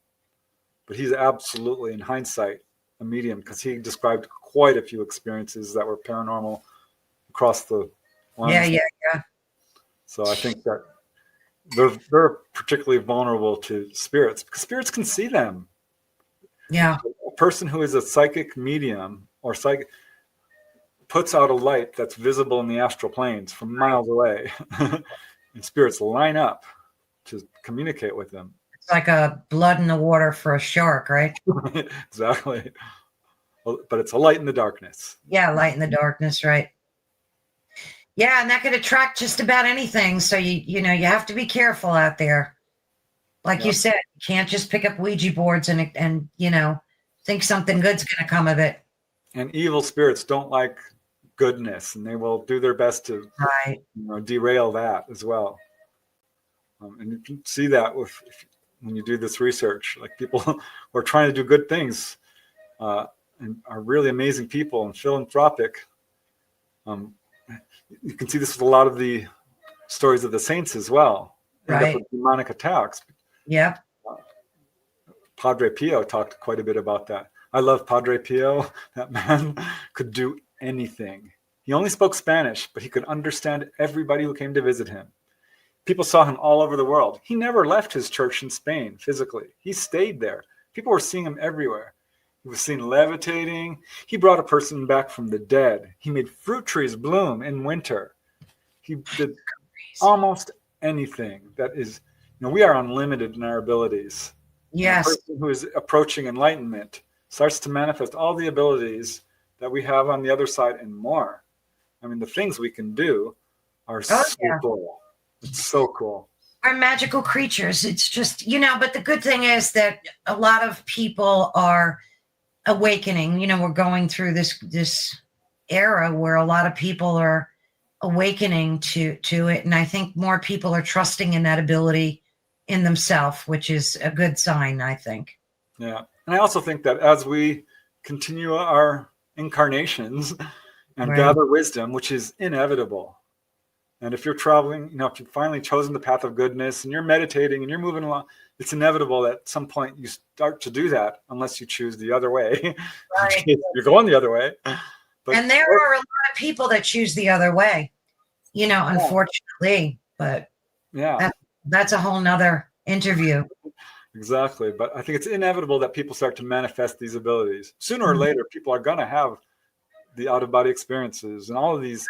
Speaker 2: But he's absolutely, in hindsight, a medium, because he described quite a few experiences that were paranormal across the lines.
Speaker 1: Yeah.
Speaker 2: So I think that they're particularly vulnerable to spirits, because spirits can see them.
Speaker 1: Yeah.
Speaker 2: A person who is a psychic medium or psychic puts out a light that's visible in the astral planes from miles away, and spirits line up to communicate with them.
Speaker 1: It's like a blood in the water for a shark, right?
Speaker 2: Exactly. But it's a light in the darkness.
Speaker 1: Yeah, light in the darkness, right? Yeah, and that could attract just about anything. So you have to be careful out there. Like you said, you can't just pick up Ouija boards and think something good's going to come of it. And
Speaker 2: evil spirits don't like goodness, and they will do their best to derail that as well. And you can see that when you do this research, like people who are trying to do good things and are really amazing people and philanthropic. You can see this with a lot of the stories of the saints as well. Right. With demonic attacks.
Speaker 1: Yeah.
Speaker 2: Padre Pio talked quite a bit about that. I love Padre Pio. That man could do anything. He only spoke Spanish, but he could understand everybody who came to visit him. People saw him all over the world. He never left his church in Spain physically. He stayed there. People were seeing him everywhere. He was seen levitating. He brought a person back from the dead. He made fruit trees bloom in winter. He did almost anything that is, we are unlimited in our abilities.
Speaker 1: Yes.
Speaker 2: A person who is approaching enlightenment starts to manifest all the abilities that we have on the other side and more. I mean, the things we can do are cool. It's so cool.
Speaker 1: Are magical creatures. It's just, but the good thing is that a lot of people are awakening. We're going through this era where a lot of people are awakening to it. And I think more people are trusting in that ability in themselves, which is a good sign, I think.
Speaker 2: Yeah. And I also think that as we continue our incarnations and gather wisdom, which is inevitable. And if you're traveling, if you've finally chosen the path of goodness and you're meditating and you're moving along, it's inevitable that at some point you start to do that unless you choose the other way.
Speaker 1: Right.
Speaker 2: You're going the other way.
Speaker 1: And there are a lot of people that choose the other way, unfortunately. But that's a whole nother interview.
Speaker 2: Exactly. But I think it's inevitable that people start to manifest these abilities. Sooner or later, people are going to have the out-of-body experiences and all of these.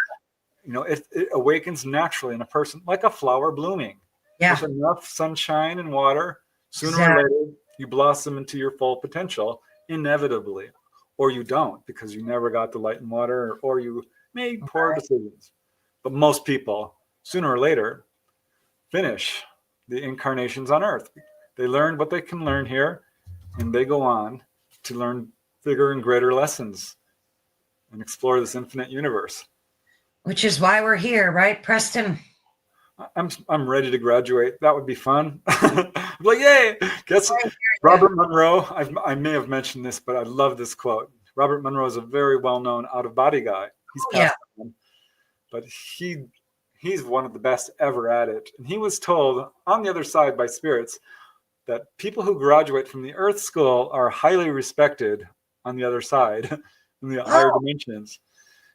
Speaker 2: It awakens naturally in a person, like a flower blooming. Yeah. With enough sunshine and water, sooner or later, you blossom into your full potential, inevitably. Or you don't, because you never got the light and water, or you made poor decisions. But most people, sooner or later, finish the incarnations on Earth. They learn what they can learn here, and they go on to learn bigger and greater lessons and explore this infinite universe.
Speaker 1: Which is why we're here, right, Preston?
Speaker 2: I'm ready to graduate. That would be fun. Like, yay! Guess Robert Monroe. I may have mentioned this, but I love this quote. Robert Monroe is a very well-known out-of-body guy. He's passed on, but he he's one of the best ever at it. And he was told on the other side by spirits that people who graduate from the Earth School are highly respected on the other side in the higher dimensions.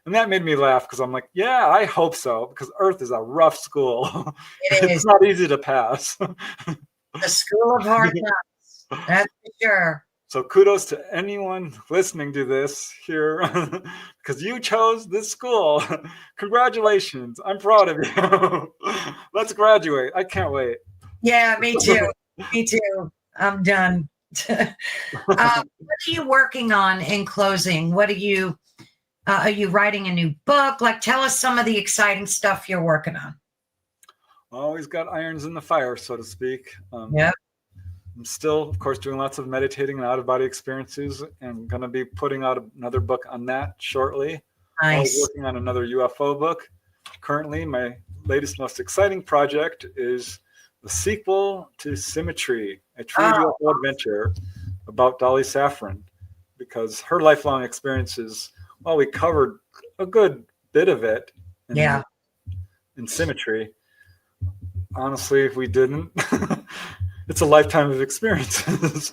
Speaker 2: And that made me laugh because I'm like, yeah, I hope so, because Earth is a rough school. It's not easy to pass.
Speaker 1: The school of hard knocks, that's for sure.
Speaker 2: So kudos to anyone listening to this here, because you chose this school. Congratulations. I'm proud of you. Let's graduate. I can't wait.
Speaker 1: Yeah, me too. Me too. I'm done. What are you working on in closing? What are you writing a new book? Like, tell us some of the exciting stuff you're working on.
Speaker 2: Always got irons in the fire, so to speak.
Speaker 1: Yeah.
Speaker 2: I'm still, of course, doing lots of meditating and out-of-body experiences, and going to be putting out another book on that shortly.
Speaker 1: Nice.
Speaker 2: I'm working on another UFO book. Currently, my latest, most exciting project is the sequel to Symmetry, a true UFO adventure about Dolly Saffron, because her lifelong experiences, well, we covered a good bit of it in Symmetry. Honestly, if we didn't, it's a lifetime of experiences.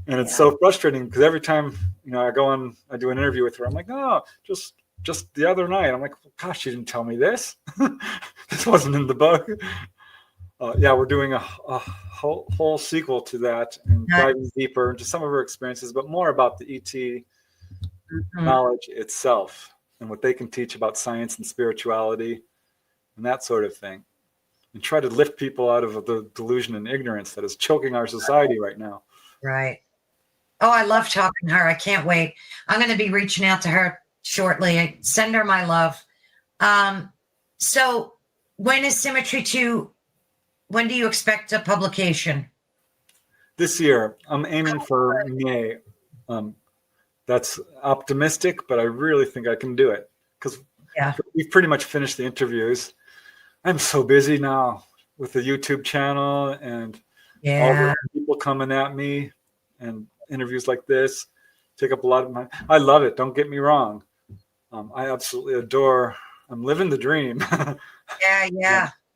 Speaker 2: And it's so frustrating because every time, I go on, I do an interview with her, I'm like, no, just the other night. I'm like, gosh, you didn't tell me this. This wasn't in the book. We're doing a whole sequel to that and diving deeper into some of her experiences, but more about the ET knowledge itself and what they can teach about science and spirituality and that sort of thing. And try to lift people out of the delusion and ignorance that is choking our society right now.
Speaker 1: Right. Oh, I love talking to her. I can't wait. I'm going to be reaching out to her shortly. I send her my love. So when is Symmetry 2? When do you expect a publication?
Speaker 2: This year. I'm aiming for May. That's optimistic, but I really think I can do it because we've pretty much finished the interviews. I'm so busy now with the YouTube channel and all the people coming at me, and interviews like this take up a lot of my. I love it. Don't get me wrong. I absolutely adore. I'm living the dream.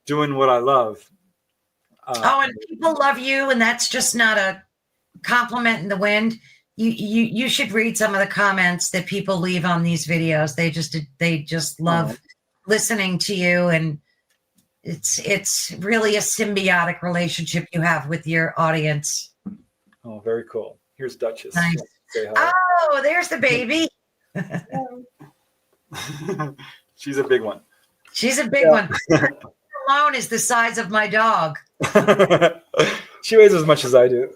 Speaker 2: Doing what I love.
Speaker 1: And people love you, and that's just not a compliment in the wind. You should read some of the comments that people leave on these videos. They just love listening to you, and it's really a symbiotic relationship you have with your audience.
Speaker 2: Oh, very cool. Here's Duchess.
Speaker 1: Nice.
Speaker 2: Say hi.
Speaker 1: Oh, there's the baby.
Speaker 2: She's a big one.
Speaker 1: She's a big one. Her alone is the size of my dog.
Speaker 2: She weighs as much as I do.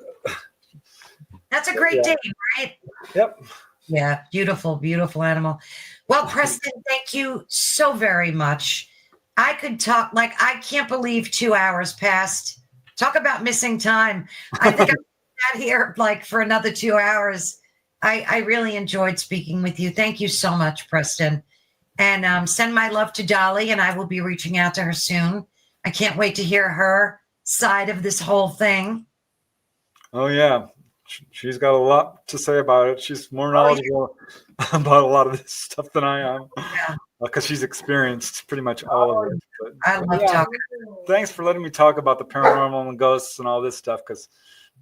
Speaker 1: That's a great Dane, right?
Speaker 2: Yep.
Speaker 1: Yeah, beautiful, beautiful animal. Well, Preston, thank you so very much. I could talk, I can't believe 2 hours passed. Talk about missing time. I think I'm sat here for another 2 hours. I really enjoyed speaking with you. Thank you so much, Preston. And send my love to Dolly, and I will be reaching out to her soon. I can't wait to hear her side of this whole thing.
Speaker 2: Oh, yeah. She's got a lot to say about it. She's more knowledgeable about a lot of this stuff than I am.
Speaker 1: Yeah.
Speaker 2: Because she's experienced pretty much all of it. But,
Speaker 1: I love talking.
Speaker 2: Thanks for letting me talk about the paranormal and ghosts and all this stuff, because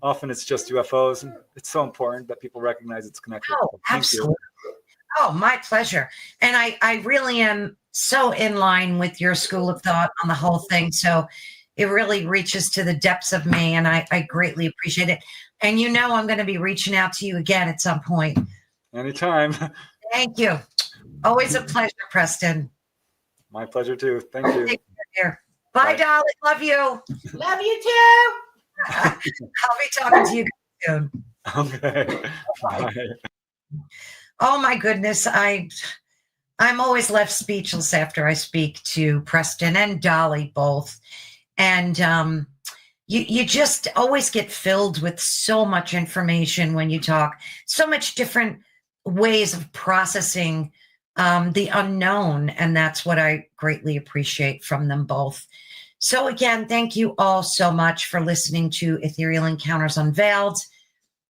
Speaker 2: often it's just UFOs, and it's so important that people recognize it's connected.
Speaker 1: Oh, absolutely. Oh, my pleasure. And I really am so in line with your school of thought on the whole thing. So it really reaches to the depths of me, and I greatly appreciate it. And I'm going to be reaching out to you again at some point.
Speaker 2: Anytime.
Speaker 1: Thank you. Always a pleasure, Preston.
Speaker 2: My pleasure, too. Thank you.
Speaker 1: Take care. Bye, Dolly. Love you. Love you, too. I'll be talking to you soon.
Speaker 2: Okay. Bye.
Speaker 1: Oh, my goodness. I'm always left speechless after I speak to Preston and Dolly both. And you just always get filled with so much information when you talk, so much different ways of processing the unknown. And that's what I greatly appreciate from them both. So again, thank you all so much for listening to Ethereal Encounters Unveiled.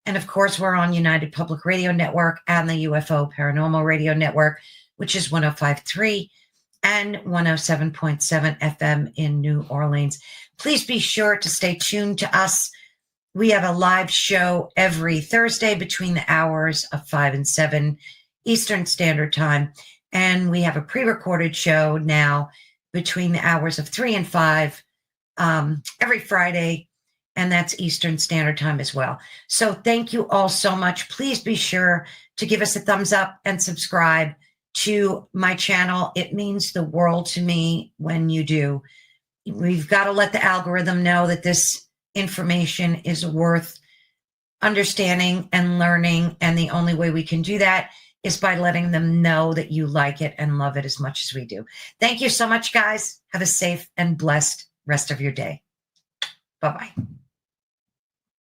Speaker 1: And of course, we're on United Public Radio Network and the UFO Paranormal Radio Network, which is 105.3. and 107.7 FM in New Orleans. Please be sure to stay tuned to us. We have a live show every Thursday between the hours of 5 and 7 Eastern Standard Time. And we have a pre-recorded show now between the hours of 3 and 5 every Friday. And that's Eastern Standard Time as well. So thank you all so much. Please be sure to give us a thumbs up and subscribe to my channel. It means the world to me when you do. We've got to let the algorithm know that this information is worth understanding and learning. And the only way we can do that is by letting them know that you like it and love it as much as we do. Thank you so much, guys. Have a safe and blessed rest of your day. Bye-bye.